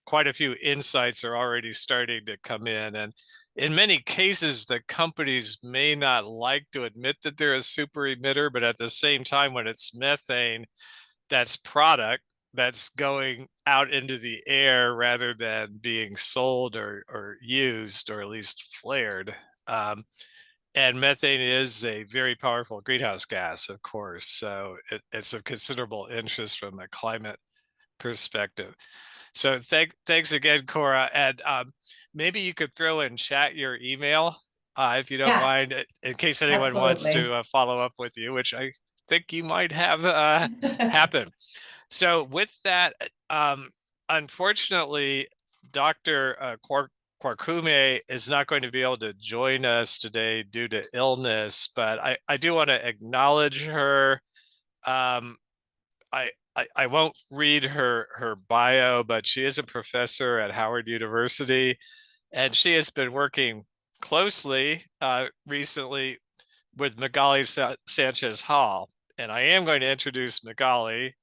quite a few insights are already starting to come in. And in many cases, the companies may not like to admit that they're a super emitter, but at the same time, when it's methane, that's product that's going out into the air rather than being sold or used, or at least flared. And methane is a very powerful greenhouse gas, of course. So it's of considerable interest from a climate perspective. So thanks again, Cora. And maybe you could throw in chat your email if you don't Yeah, mind, in case anyone wants absolutely. to follow up with you, which I think you might have happen. So with that, unfortunately, Dr. Kwarkume is not going to be able to join us today due to illness, but I do want to acknowledge her. I won't read her bio, but she is a professor at Howard University, and she has been working closely recently with Magali Sanchez Hall. And I am going to introduce Magali.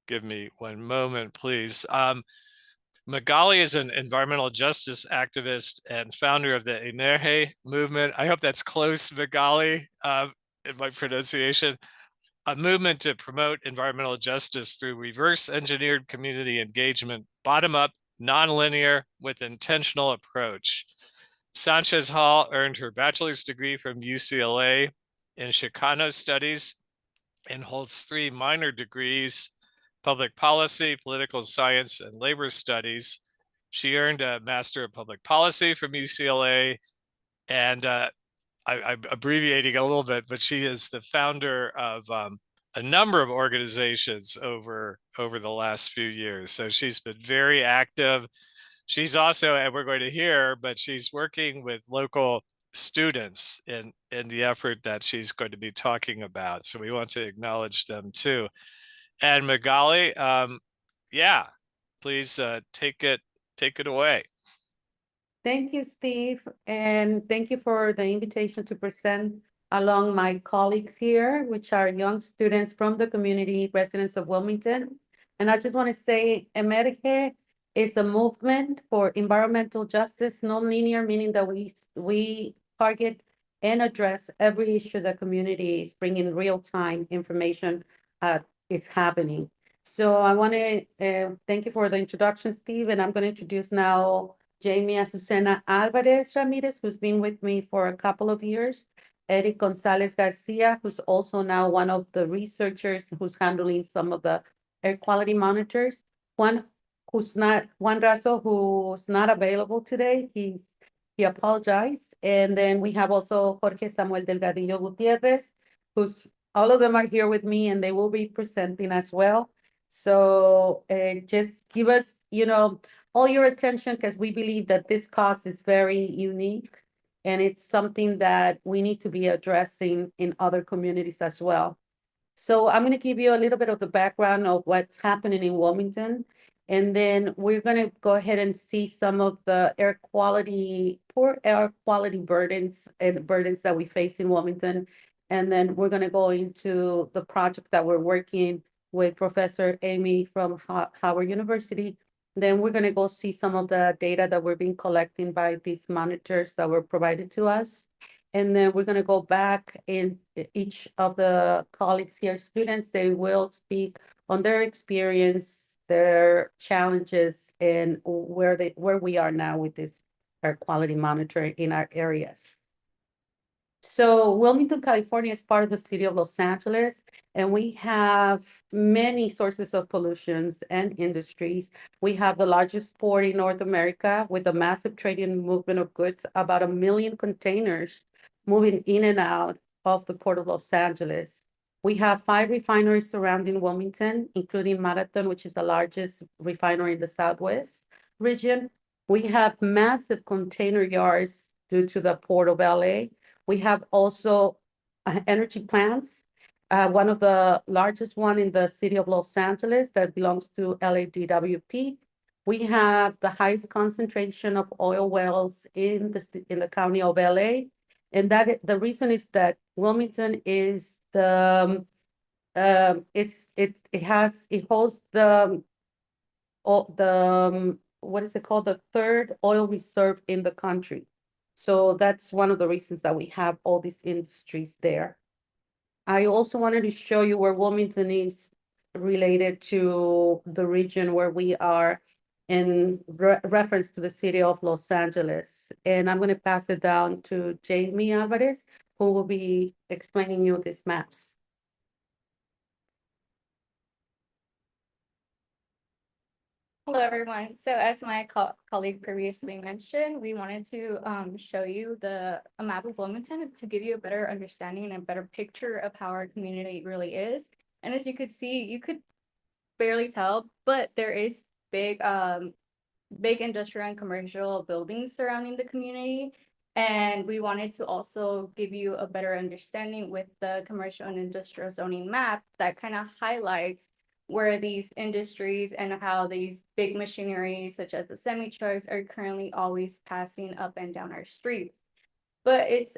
Give me one moment, please. Magali is an environmental justice activist and founder of the Energe movement. I hope that's close, Magali, in my pronunciation. A movement to promote environmental justice through reverse engineered community engagement, bottom up, nonlinear, with intentional approach. Sanchez Hall earned her bachelor's degree from UCLA in Chicano Studies and holds 3 minor degrees: public policy, political science, and labor studies. She earned a Master of Public Policy from UCLA, and I'm abbreviating a little bit, but she is the founder of a number of organizations over the last few years. So she's been very active. She's also, and we're going to hear, but she's working with local students in the effort that she's going to be talking about. So we want to acknowledge them too. And Magali, yeah, please take it away. Thank you, Steve, and thank you for the invitation to present along my colleagues here, which are young students from the community, residents of Wilmington. And I just want to say, Emerge is a movement for environmental justice, nonlinear, meaning that we target and address every issue the community is bringing real-time information is happening. So I want to thank you for the introduction, Steve, and I'm going to introduce now Jamie Azucena Alvarez Ramirez, who's been with me for a couple of years. Eric Gonzalez Garcia, who's also now one of the researchers who's handling some of the air quality monitors. Juan Razo, who's not available today. He apologized. And then we have also Jorge Samuel Delgadillo Gutierrez, who's all of them are here with me, and they will be presenting as well. So just give us, all your attention, because we believe that this cause is very unique, and it's something that we need to be addressing in other communities as well. So I'm going to give you a little bit of the background of what's happening in Wilmington, and then we're going to go ahead and see some of the poor air quality burdens that we face in Wilmington. And then we're going to go into the project that we're working with Professor Amy from Howard University. Then we're going to go see some of the data that we're being collecting by these monitors that were provided to us. And then we're going to go back in each of the colleagues here, students, they will speak on their experience, their challenges, and where we are now with this air quality monitoring in our areas. So Wilmington, California is part of the city of Los Angeles, and we have many sources of pollutions and industries. We have the largest port in North America with a massive trading movement of goods, about 1 million containers moving in and out of the port of Los Angeles. We have 5 refineries surrounding Wilmington, including Marathon, which is the largest refinery in the Southwest region. We have massive container yards due to the Port of LA. We have also energy plants. One of the largest one in the city of Los Angeles that belongs to LADWP. We have the highest concentration of oil wells in the county of LA. And the reason is that Wilmington is it holds what is it called? The third oil reserve in the country. So that's one of the reasons that we have all these industries there. I also wanted to show you where Wilmington is related to the region where we are in reference to the city of Los Angeles. And I'm going to pass it down to Jamie Alvarez, who will be explaining you these maps. Hello, everyone. So as my colleague previously mentioned, we wanted to show you a map of Wilmington to give you a better understanding and a better picture of how our community really is. And as you could see, you could barely tell, but there is big industrial and commercial buildings surrounding the community. And we wanted to also give you a better understanding with the commercial and industrial zoning map that kind of highlights where these industries and how these big machinery such as the semi trucks are currently always passing up and down our streets. But it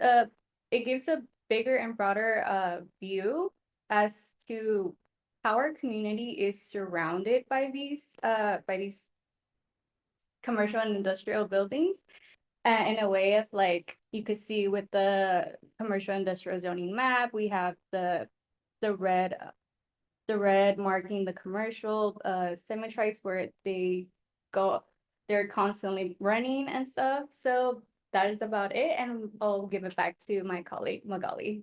gives a bigger and broader view as to how our community is surrounded by these commercial and industrial buildings. In a way of like you could see with the commercial industrial zoning map, we have the red marking the commercial semi-trikes where they're constantly running and stuff. So that is about it, and I'll give it back to my colleague Magali.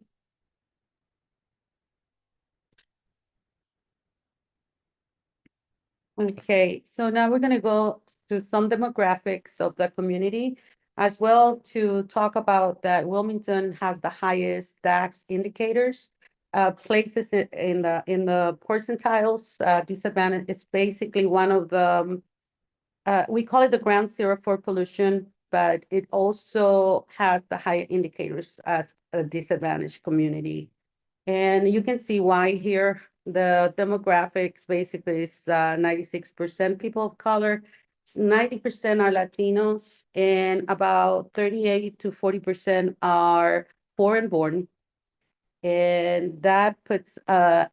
Okay, so now we're going to go to some demographics of the community, as well to talk about that Wilmington has the highest DAX indicators. Places in the percentiles, disadvantage. It's basically one of the we call it the ground zero for pollution, but it also has the higher indicators as a disadvantaged community. And you can see why here. The demographics basically is 96% people of color, 90% are Latinos, and about 38 to 40% are foreign born. And that puts the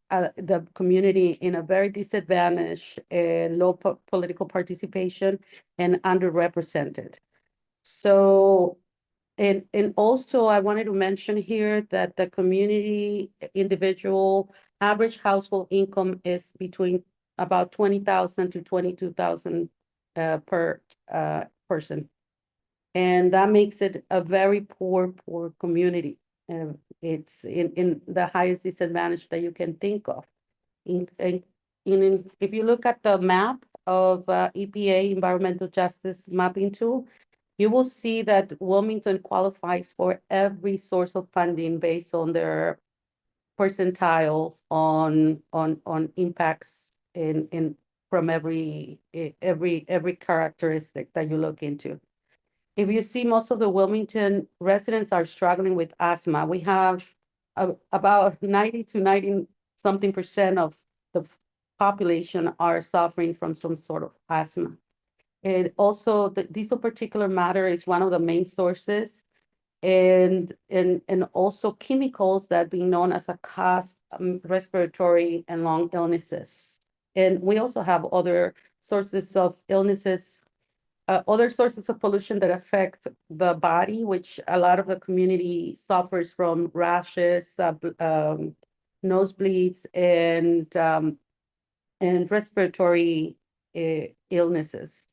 community in a very disadvantaged and low political participation and underrepresented. So, and also I wanted to mention here that the community individual average household income is between about 20,000 to 22,000 per person. And that makes it a very poor community. It's in the highest disadvantage that you can think of. If you look at the map of EPA Environmental Justice Mapping Tool, you will see that Wilmington qualifies for every source of funding based on their percentiles on impacts from every characteristic that you look into. If you see, most of the Wilmington residents are struggling with asthma. We have about 90 to 90-something% of the population are suffering from some sort of asthma. And also, the diesel particulate matter is one of the main sources, and also chemicals that being known as a cause respiratory and lung illnesses. And we also have other sources of illnesses. Other sources of pollution that affect the body, which a lot of the community suffers from: rashes, nosebleeds, and respiratory illnesses.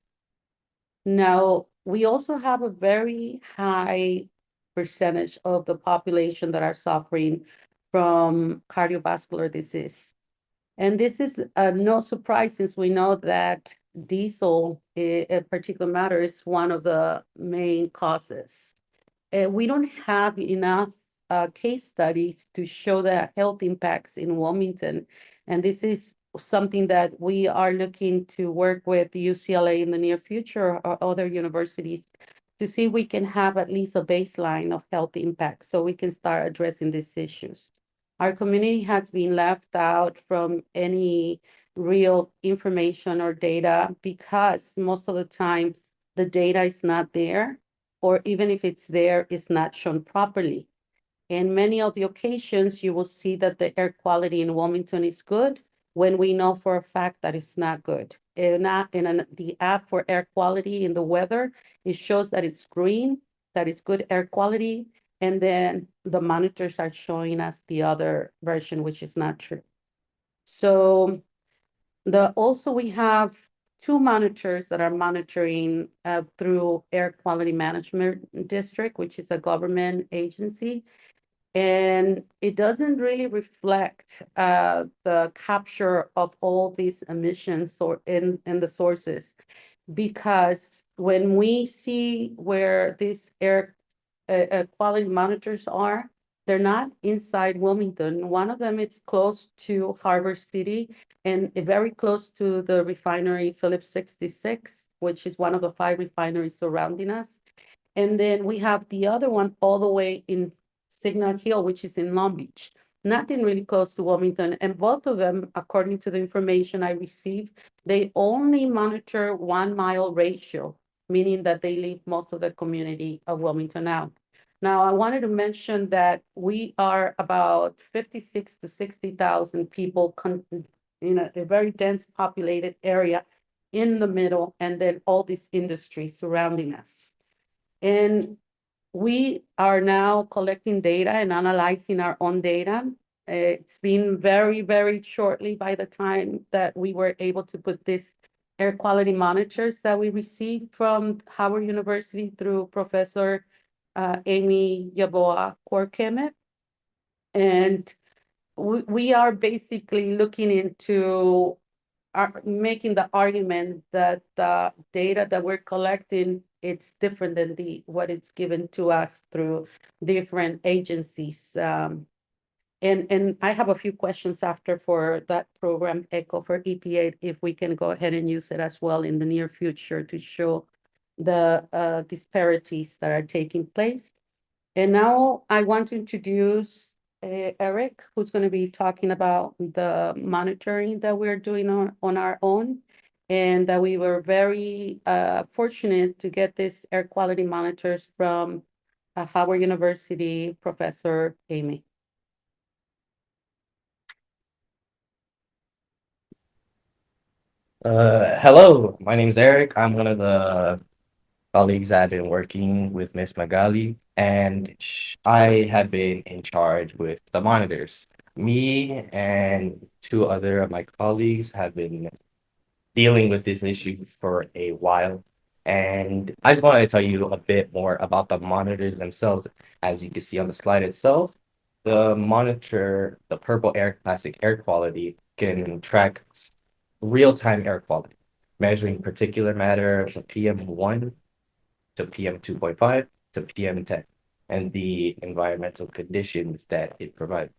Now, we also have a very high percentage of the population that are suffering from cardiovascular disease. And this is no surprise since we know that diesel, in particular matter, is one of the main causes. We don't have enough case studies to show the health impacts in Wilmington. And this is something that we are looking to work with UCLA in the near future or other universities to see if we can have at least a baseline of health impacts so we can start addressing these issues. Our community has been left out from any real information or data because most of the time the data is not there, or even if it's there, it's not shown properly. In many of the occasions, you will see that the air quality in Wilmington is good when we know for a fact that it's not good. The app for air quality in the weather, it shows that it's green, that it's good air quality, and then the monitors are showing us the other version, which is not true. So also we have two monitors that are monitoring through Air Quality Management District, which is a government agency. And it doesn't really reflect the capture of all these emissions or in the sources, because when we see where these air quality monitors are, they're not inside Wilmington. One of them is close to Harbor City and very close to the refinery Phillips 66, which is one of the 5 refineries surrounding us. And then we have the other one all the way in Signal Hill, which is in Long Beach. Nothing really close to Wilmington. And both of them, according to the information I received, they only monitor 1 mile ratio, meaning that they leave most of the community of Wilmington out. Now, I wanted to mention that we are about 56 to 60,000 people in a very dense populated area in the middle, and then all these industries surrounding us. And we are now collecting data and analyzing our own data. It's been very, very shortly by the time that we were able to put this air quality monitors that we received from Howard University through Professor Amy Yaboa Korkemet. And we are basically looking into making the argument that the data that we're collecting, it's different than what it's given to us through different agencies. And I have a few questions after for that program ECHO for EPA, if we can go ahead and use it as well in the near future to show the disparities that are taking place. And now I want to introduce Eric, who's going to be talking about the monitoring that we're doing on our own. And that we were very fortunate to get these air quality monitors from Howard University Professor Amy. Hello, my name is Eric. I'm one of the colleagues that have been working with Miss Magali, and I have been in charge with the monitors. Me and 2 other of my colleagues have been dealing with this issue for a while, and I just wanted to tell you a bit more about the monitors themselves. As you can see on the slide itself, the monitor, the purple air classic air quality, can track real-time air quality, measuring particulate matter to PM1 to PM2.5 to PM10, and the environmental conditions that it provides.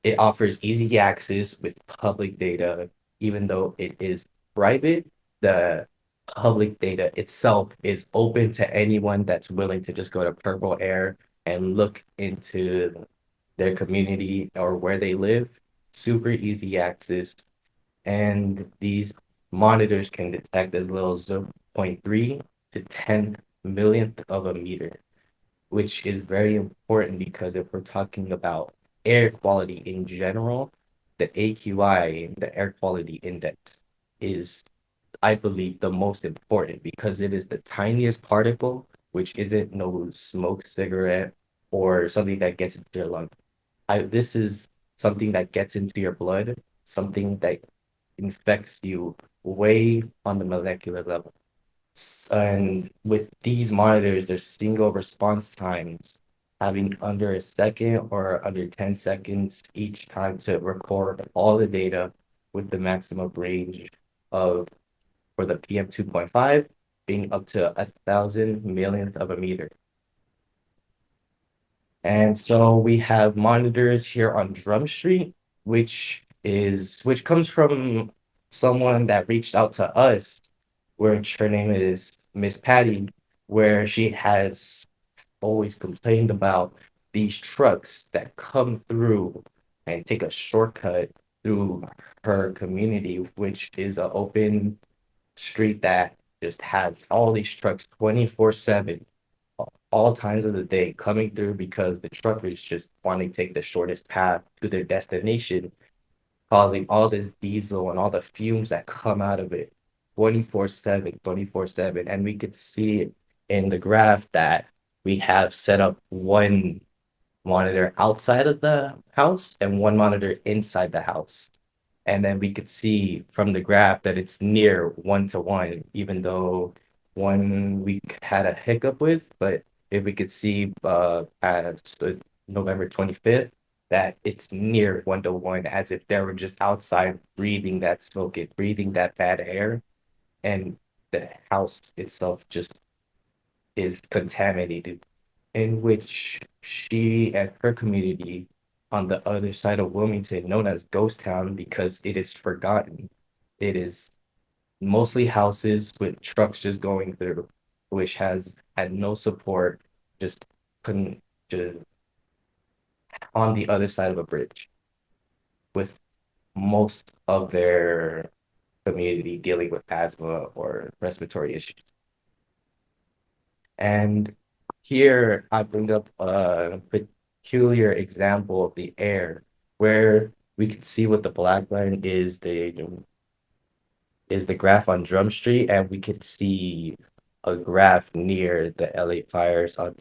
It offers easy access with public data, even though it is private. The public data itself is open to anyone that's willing to just go to Purple Air and look into their community or where they live. Super easy access. And these monitors can detect as little as 0.3 to 10 millionth of a meter, which is very important because if we're talking about air quality in general, the AQI, the air quality index, is, I believe, the most important because it is the tiniest particle, which isn't no smoke cigarette or something that gets into your lung. This is something that gets into your blood, something that infects you way on the molecular level. And with these monitors, their single response times having under a second or under 10 seconds each time to record all the data with the maximum range of, for the PM 2.5, being up to 1,000 millionth of a meter. And so we have monitors here on Drum Street, which comes from someone that reached out to us, which her name is Miss Patty, where she has always complained about these trucks that come through and take a shortcut through her community, which is an open street that just has all these trucks 24/7, all times of the day coming through because the truckers just want to take the shortest path to their destination, causing all this diesel and all the fumes that come out of it 24/7, 24/7. And we could see in the graph that we have set up one monitor outside of the house and one monitor inside the house. And then we could see from the graph that it's near 1-to-1, even though one we had a hiccup with, but if we could see as November 25th, that it's near 1-to-1, as if they were just outside breathing that smoke, breathing that bad air, and the house itself just is contaminated, in which she and her community on the other side of Wilmington, known as Ghost Town because it is forgotten. It is mostly houses with trucks just going through, which has had no support, just on the other side of a bridge, with most of their community dealing with asthma or respiratory issues. And here I bring up a peculiar example of the air, where we can see what the black line is the graph on Drum Street, and we could see a graph near the LA fires on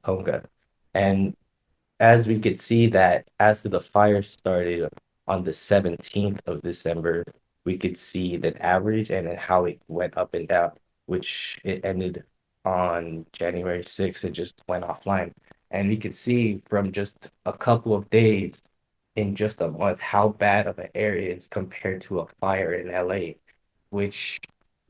Ponga. And as we could see that as the fire started on the 17th of December, we could see the average and then how it went up and down, which it ended on January 6th. It just went offline. And we could see from just a couple of days in just a month how bad of an area is compared to a fire in LA, which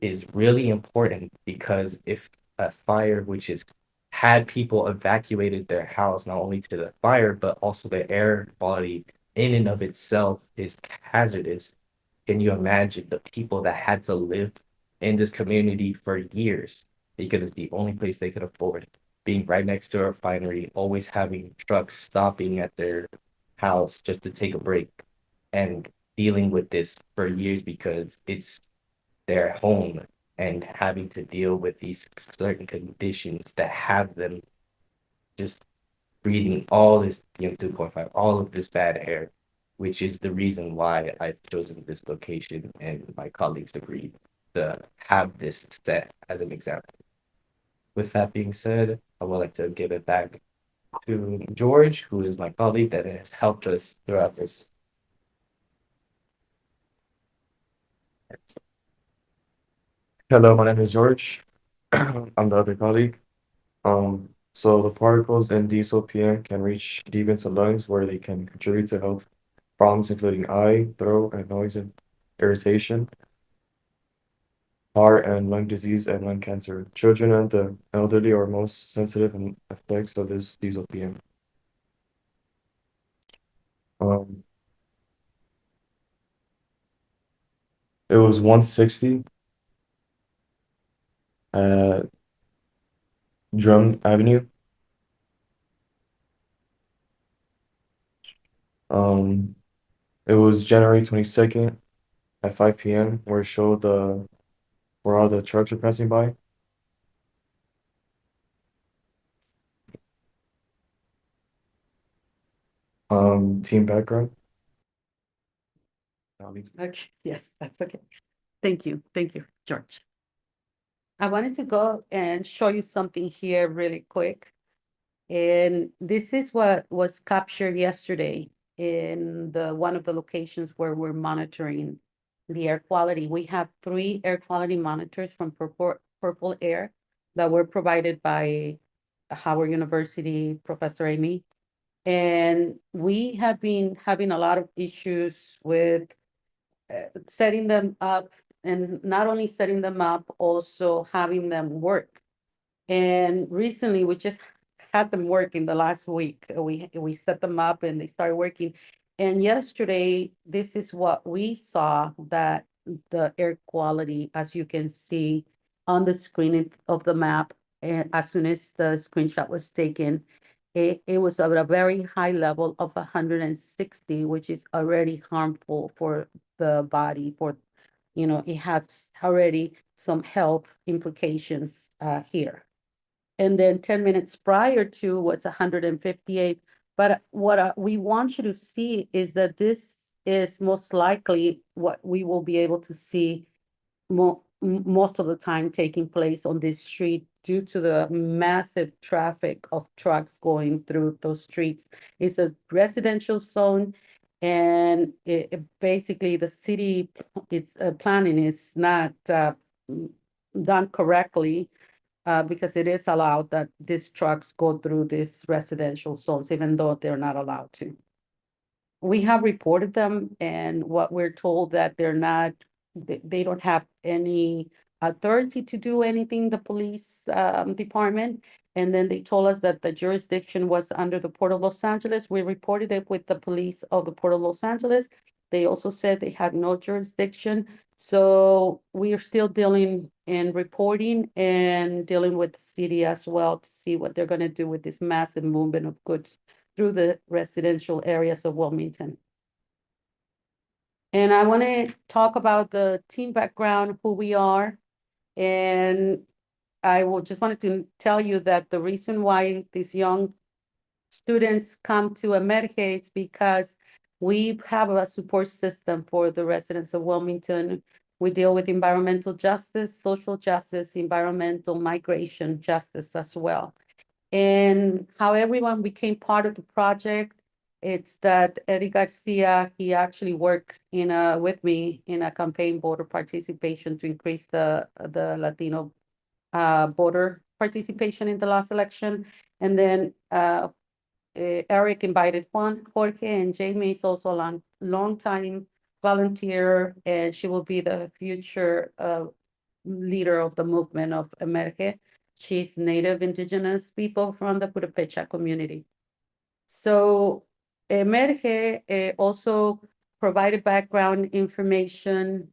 is really important because if a fire which is had people evacuated their house, not only to the fire, but also the air quality in and of itself is hazardous. Can you imagine the people that had to live in this community for years because it's the only place they could afford, being right next to a refinery, always having trucks stopping at their house just to take a break, and dealing with this for years because it's their home, and having to deal with these certain conditions that have them just breathing all this PM 2.5, all of this bad air, which is the reason why I've chosen this location, and my colleagues agreed to have this set as an example. With that being said, I would like to give it back to George, who is my colleague that has helped us throughout this. Hello, my name is George. I'm the other colleague. So the particles in diesel PM can reach deep into lungs where they can contribute to health problems including eye, throat, and nose irritation, heart and lung disease, and lung cancer. Children and the elderly are most sensitive and effects of this diesel PM. It was 160 at Drum Avenue. It was January 22nd at 5 p.m. where it showed where all the trucks were passing by. Team background. Okay, yes, that's okay. Thank you, George. I wanted to go and show you something here really quick. And this is what was captured yesterday in one of the locations where we're monitoring the air quality. We have 3 air quality monitors from Purple Air that were provided by Howard University, Professor Amy. And we have been having a lot of issues with setting them up, and not only setting them up, also having them work. And recently, we just had them work in the last week. We set them up and they started working. And yesterday, this is what we saw, that the air quality, as you can see on the screen of the map, and as soon as the screenshot was taken, it was at a very high level of 160, which is already harmful for the body, for, it has already some health implications here. And then 10 minutes prior to was 158. But what we want you to see is that this is most likely what we will be able to see most of the time taking place on this street due to the massive traffic of trucks going through those streets. It's a residential zone, and basically the city, its planning is not done correctly, because it is allowed that these trucks go through these residential zones, even though they're not allowed to. We have reported them, and what we're told that they don't have any authority to do anything, the police department. And then they told us that the jurisdiction was under the Port of Los Angeles. We reported it with the police of the Port of Los Angeles. They also said they had no jurisdiction. So we are still dealing and reporting and dealing with the city as well to see what they're going to do with this massive movement of goods through the residential areas of Wilmington. And I want to talk about the team background, who we are. And I will just wanted to tell you that the reason why these young students come to Emerge is because we have a support system for the residents of Wilmington. We deal with environmental justice, social justice, environmental migration justice as well. And how everyone became part of the project, it's that Eric Garcia, he actually worked with me in a campaign voter participation to increase the Latino voter participation in the last election. And then Eric invited Juan, Jorge, and Jamie is also a long time volunteer, and she will be the future leader of the movement of Emerge. She's Native Indigenous people from the Purepecha community. So Emerge also provided background information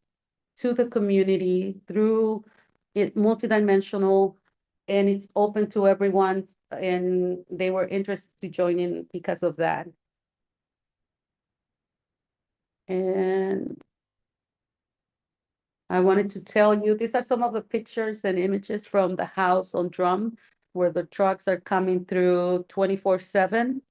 to the community through it multidimensional, and it's open to everyone, and they were interested to join in because of that. And I wanted to tell you, these are some of the pictures and images from the house on Drum, where the trucks are coming through 24/7.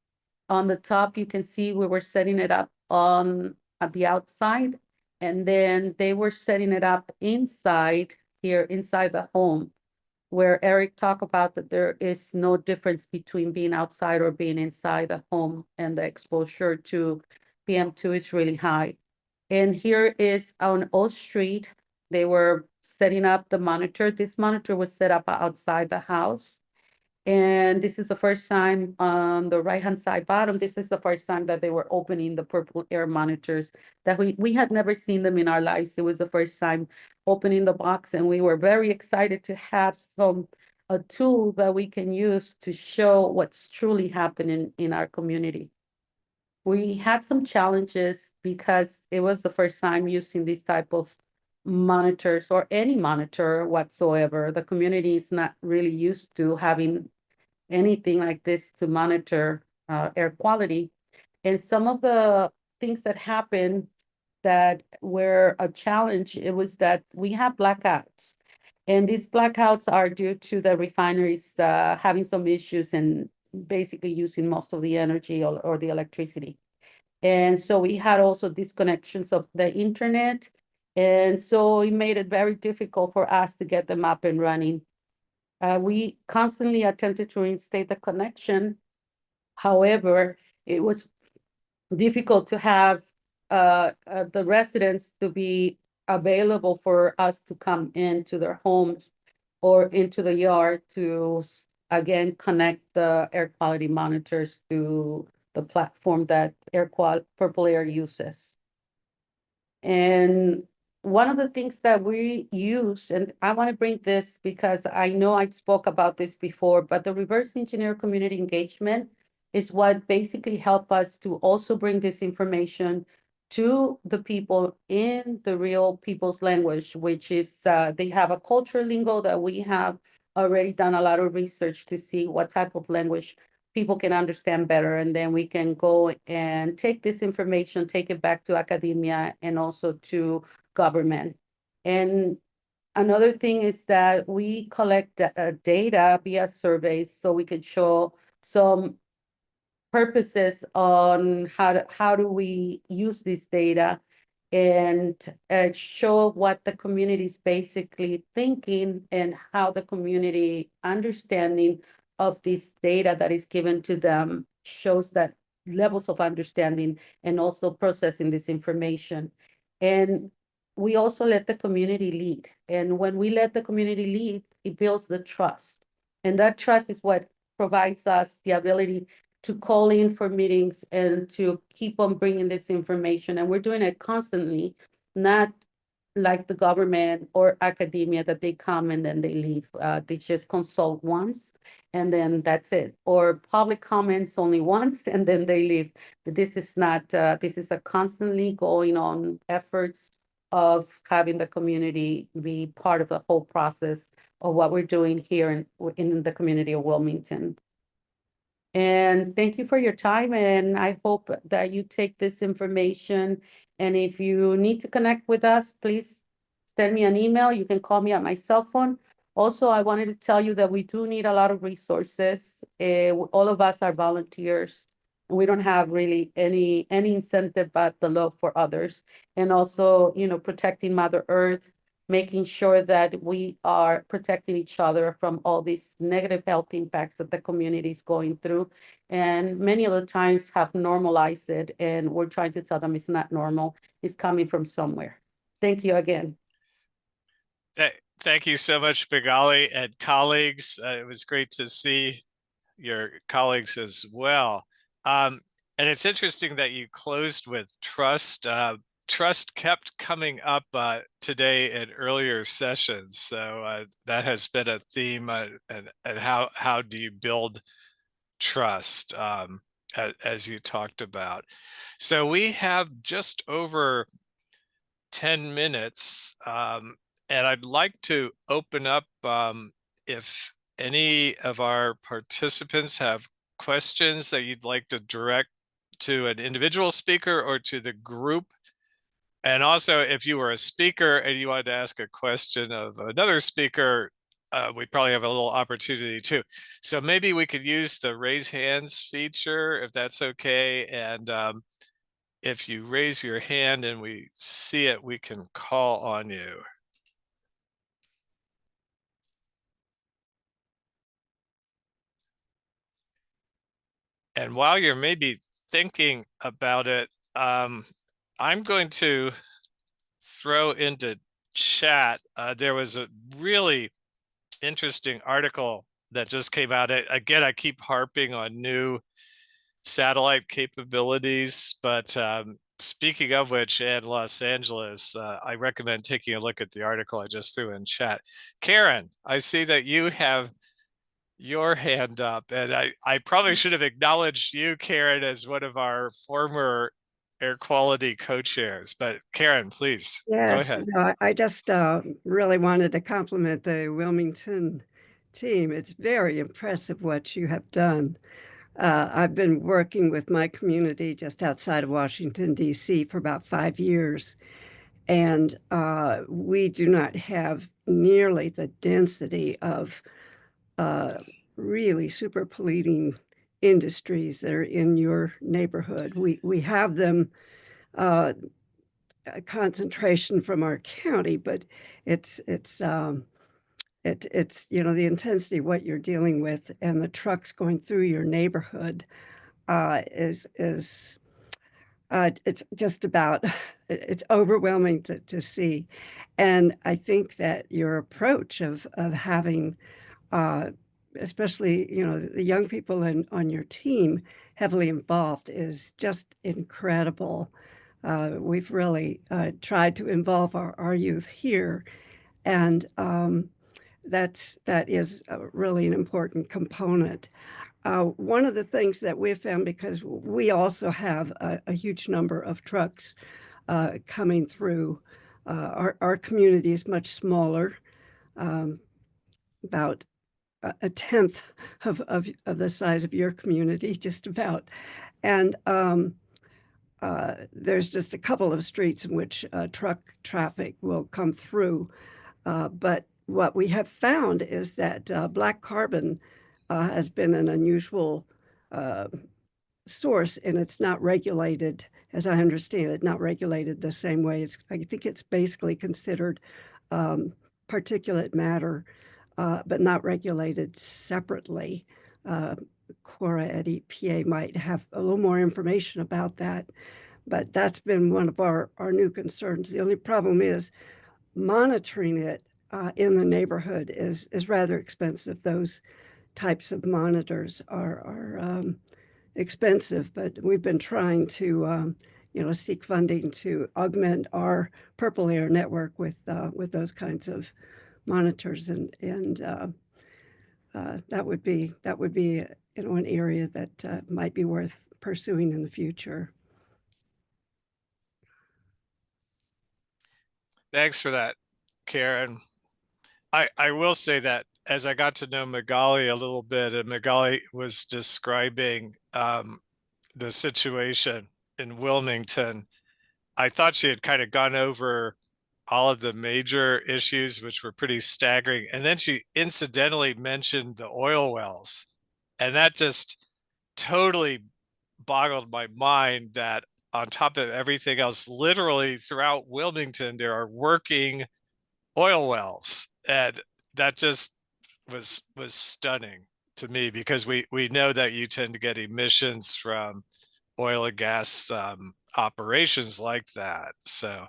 On the top, you can see we were setting it up at the outside, and then they were setting it up inside here, inside the home, where Eric talked about that there is no difference between being outside or being inside the home, and the exposure to PM2 is really high. And here is on O Street, they were setting up the monitor. This monitor was set up outside the house. And this is the first time on the right-hand side bottom, this is the first time that they were opening the purple air monitors that we had never seen them in our lives. It was the first time opening the box, and we were very excited to have a tool that we can use to show what's truly happening in our community. We had some challenges because it was the first time using this type of monitors or any monitor whatsoever. The community is not really used to having anything like this to monitor air quality. And some of the things that happened that were a challenge, it was that we have blackouts. And these blackouts are due to the refineries having some issues and basically using most of the energy or the electricity. And so we had also disconnections of the internet. And so it made it very difficult for us to get them up and running. We constantly attempted to reinstate the connection. However, it was difficult to have the residents to be available for us to come into their homes or into the yard to again, connect the air quality monitors to the platform that Purple Air uses. And one of the things that we use, and I want to bring this because I know I spoke about this before, but the reverse engineer community engagement is what basically help us to also bring this information to the people in the real people's language, which is they have a culture lingo that we have already done a lot of research to see what type of language people can understand better. And then we can go and take this information, take it back to academia and also to government. And another thing is that we collect data via surveys so we can show some purposes on how do we use this data and show what the community is basically thinking and how the community understanding of this data that is given to them shows that levels of understanding and also processing this information. And we also let the community lead. And when we let the community lead, it builds the trust. And that trust is what provides us the ability to call in for meetings and to keep on bringing this information. And we're doing it constantly, not like the government or academia that they come and then they leave. They just consult once and then that's it. Or public comments only once and then they leave. This is not, this is a constantly going on efforts of having the community be part of the whole process of what we're doing here in the community of Wilmington. And thank you for your time, and I hope that you take this information. And if you need to connect with us, please send me an email. You can call me at my cell phone. Also, I wanted to tell you that we do need a lot of resources. All of us are volunteers. We don't have really any incentive but the love for others. And also, you know, protecting Mother Earth, making sure that we are protecting each other from all these negative health impacts that the community is going through. And many of the times have normalized it, and we're trying to tell them it's not normal. It's coming from somewhere. Thank you again. Thank you so much, Magali and colleagues. It was great to see your colleagues as well. And it's interesting that you closed with trust. Trust kept coming up today in earlier sessions. So that has been a theme, and how do you build trust, as you talked about. So we have just over 10 minutes, and I'd like to open up if any of our participants have questions that you'd like to direct to an individual speaker or to the group. And also, if you were a speaker and you wanted to ask a question of another speaker, we probably have a little opportunity too. So maybe we could use the raise hands feature, if that's okay. And if you raise your hand and we see it, we can call on you. And while you're maybe thinking about it, I'm going to throw into chat. There was a really interesting article that just came out. Again, I keep harping on new satellite capabilities, but speaking of which, in Los Angeles, I recommend taking a look at the article I just threw in chat. Karen, I see that you have your hand up, and I probably should have acknowledged you, Karen, as one of our former air quality co-chairs, but Karen, please go ahead. No, I just really wanted to compliment the Wilmington team. It's very impressive what you have done. I've been working with my community just outside of Washington, D.C. for about 5 years, and we do not have nearly the density of really super polluting industries that are in your neighborhood. We have them a concentration from our county, but it's you know, the intensity of what you're dealing with and the trucks going through your neighborhood is it's just about it's overwhelming to see. And I think that your approach of having especially, you know, the young people on your team heavily involved is just incredible. We've really tried to involve our youth here, and that is really an important component. One of the things that we've found, because we also have a huge number of trucks coming through, our community is much smaller, about a tenth of the size of your community, just about. And there's just a couple of streets in which truck traffic will come through. But what we have found is that black carbon has been an unusual source, and it's not regulated, as I understand it, not regulated the same way. I think it's basically considered particulate matter, but not regulated separately. Cora at EPA might have a little more information about that, but that's been one of our new concerns. The only problem is monitoring it in the neighborhood is rather expensive. Those types of monitors are expensive, but we've been trying to seek funding to augment our Purple Air network with those kinds of monitors, and that would be an area that might be worth pursuing in the future. Thanks for that, Karen. I will say that as I got to know Magali a little bit, and Magali was describing the situation in Wilmington, I thought she had kind of gone over all of the major issues, which were pretty staggering. And then she incidentally mentioned the oil wells. And that just totally boggled my mind that on top of everything else, literally throughout Wilmington, there are working oil wells. And that just was stunning to me, because we know that you tend to get emissions from oil and gas operations like that. So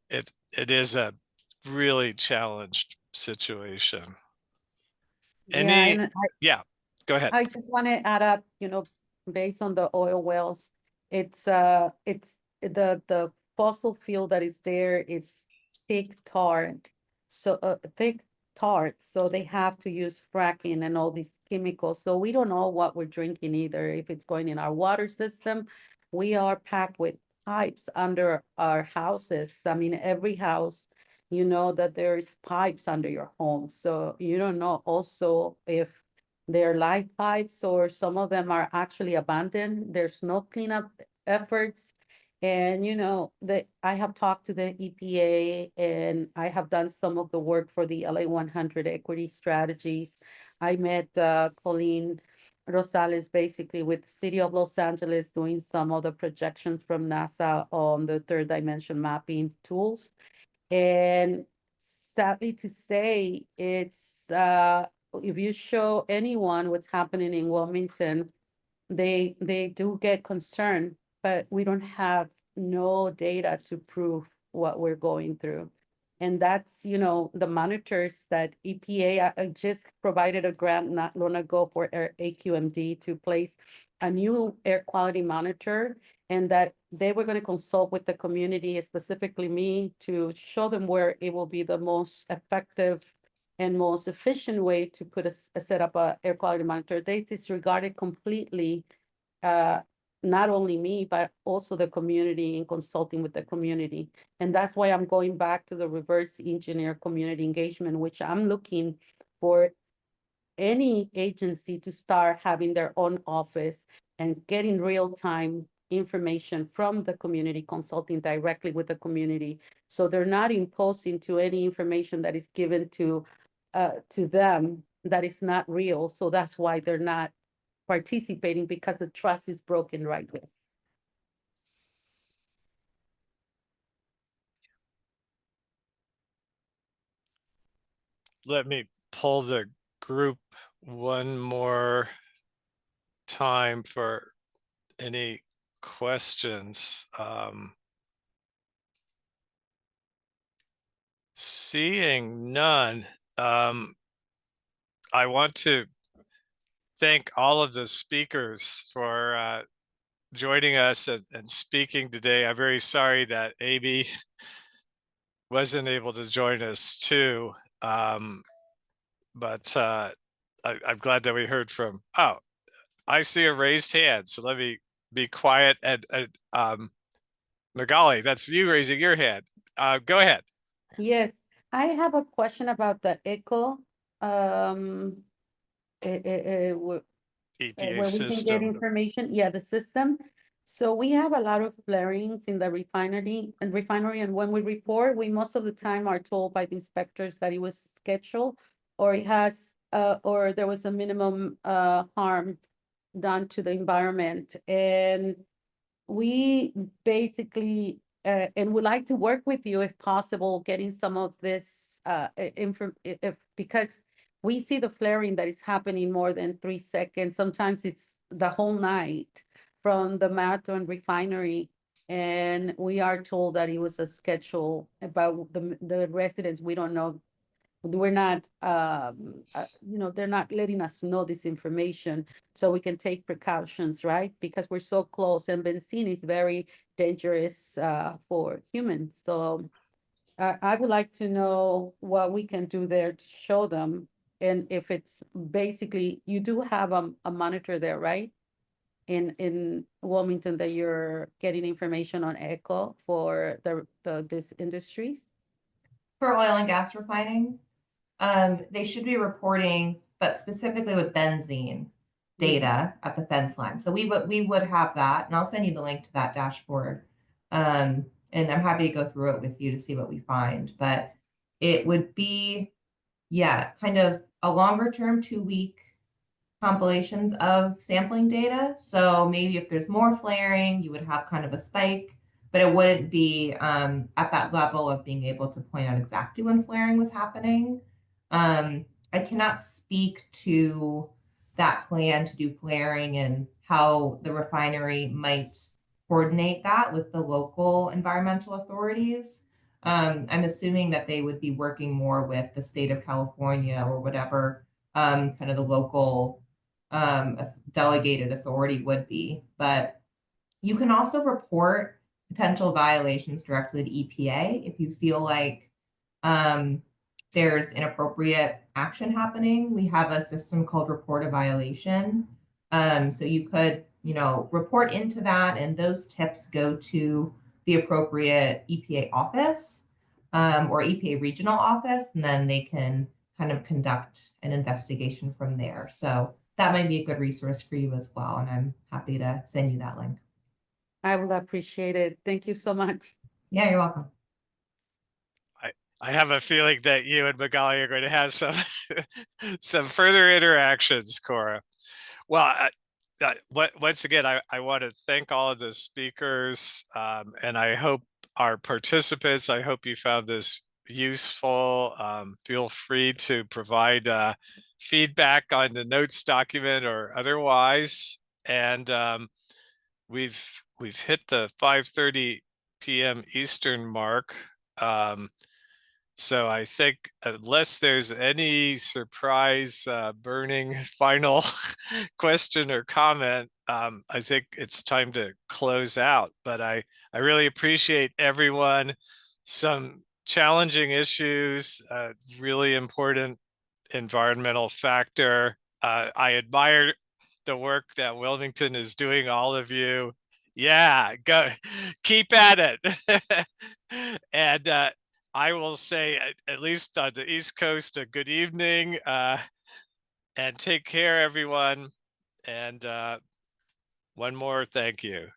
it is a really challenged situation. Yeah, go ahead. I just want to add up, based on the oil wells, it's the fossil fuel that is there is thick tar, so they have to use fracking and all these chemicals. So we don't know what we're drinking either, if it's going in our water system. We are packed with pipes under our houses. I mean, every house, you know that there's pipes under your home. So you don't know also if they're live pipes or some of them are actually abandoned. There's no cleanup efforts. And I have talked to the EPA, and I have done some of the work for the LA 100 equity strategies. I met Colleen Rosales basically with the City of Los Angeles doing some of the projections from NASA on the third dimension mapping tools. And sadly to say, it's if you show anyone what's happening in Wilmington, they do get concerned, but we don't have no data to prove what we're going through. And that's, the monitors that EPA just provided a grant not long ago for AQMD to place a new air quality monitor, and that they were going to consult with the community, specifically me, to show them where it will be the most effective and most efficient way to set up a air quality monitor. They disregarded completely not only me, but also the community, and consulting with the community. And that's why I'm going back to the reverse engineer community engagement, which I'm looking for any agency to start having their own office and getting real-time information from the community, consulting directly with the community. So they're not imposing to any information that is given to them that is not real. So that's why they're not participating, because the trust is broken right there. Let me pull the group one more time for any questions. Seeing none, I want to thank all of the speakers for joining us and speaking today. I'm very sorry that Amy wasn't able to join us too. But I'm glad that we heard from, oh, I see a raised hand. So let me be quiet and Magali, that's you raising your hand. Go ahead. Yes, I have a question about the echo. EPA Where we can get system. information, yeah, the system. So we have a lot of flarings in the refinery, and when we report, we most of the time are told by the inspectors that it was scheduled, or it has, or there was a minimum harm done to the environment. And we basically, and would like to work with you if possible, getting some of this because we see the flaring that is happening more than 3 seconds. Sometimes it's the whole night from the Marathon refinery. And we are told that it was a schedule about the residents. We don't know. We're not, they're not letting us know this information so we can take precautions, right? Because we're so close, and benzene is very dangerous for humans. So I would like to know what we can do there to show them. And if it's basically, you do have a monitor there, right? In Wilmington, that you're getting information on echo for these industries? For oil and gas refining, they should be reporting, but specifically with benzene data at the fence line. So we would have that, and I'll send you the link to that dashboard. And I'm happy to go through it with you to see what we find. But it would be, yeah, kind of a longer term 2-week compilations of sampling data. So maybe if there's more flaring, you would have kind of a spike, but it wouldn't be at that level of being able to point out exactly when flaring was happening. I cannot speak to that plan to do flaring and how the refinery might coordinate that with the local environmental authorities. I'm assuming that they would be working more with the state of California or whatever kind of the local delegated authority would be. But you can also report potential violations directly to EPA if you feel like there's inappropriate action happening. We have a system called Report a Violation. So you could, report into that, and those tips go to the appropriate EPA office or EPA regional office, and then they can kind of conduct an investigation from there. So that might be a good resource for you as well. And I'm happy to send you that link. I will appreciate it. Thank you so much. Yeah, you're welcome. I have a feeling that you and Magali are going to have some some further interactions, Cora. Well, once again, I want to thank all of the speakers, and I hope our participants, I hope you found this useful. Feel free to provide feedback on the notes document or otherwise. And we've hit the 5:30 p.m. Eastern mark. So I think unless there's any surprise burning final question or comment, I think it's time to close out. But I really appreciate everyone. Some challenging issues, really important environmental factor. I admire the work that Wilmington is doing, all of you. Yeah, go keep at it. And I will say, at least on the East Coast, a good evening and take care, everyone. And one more thank you.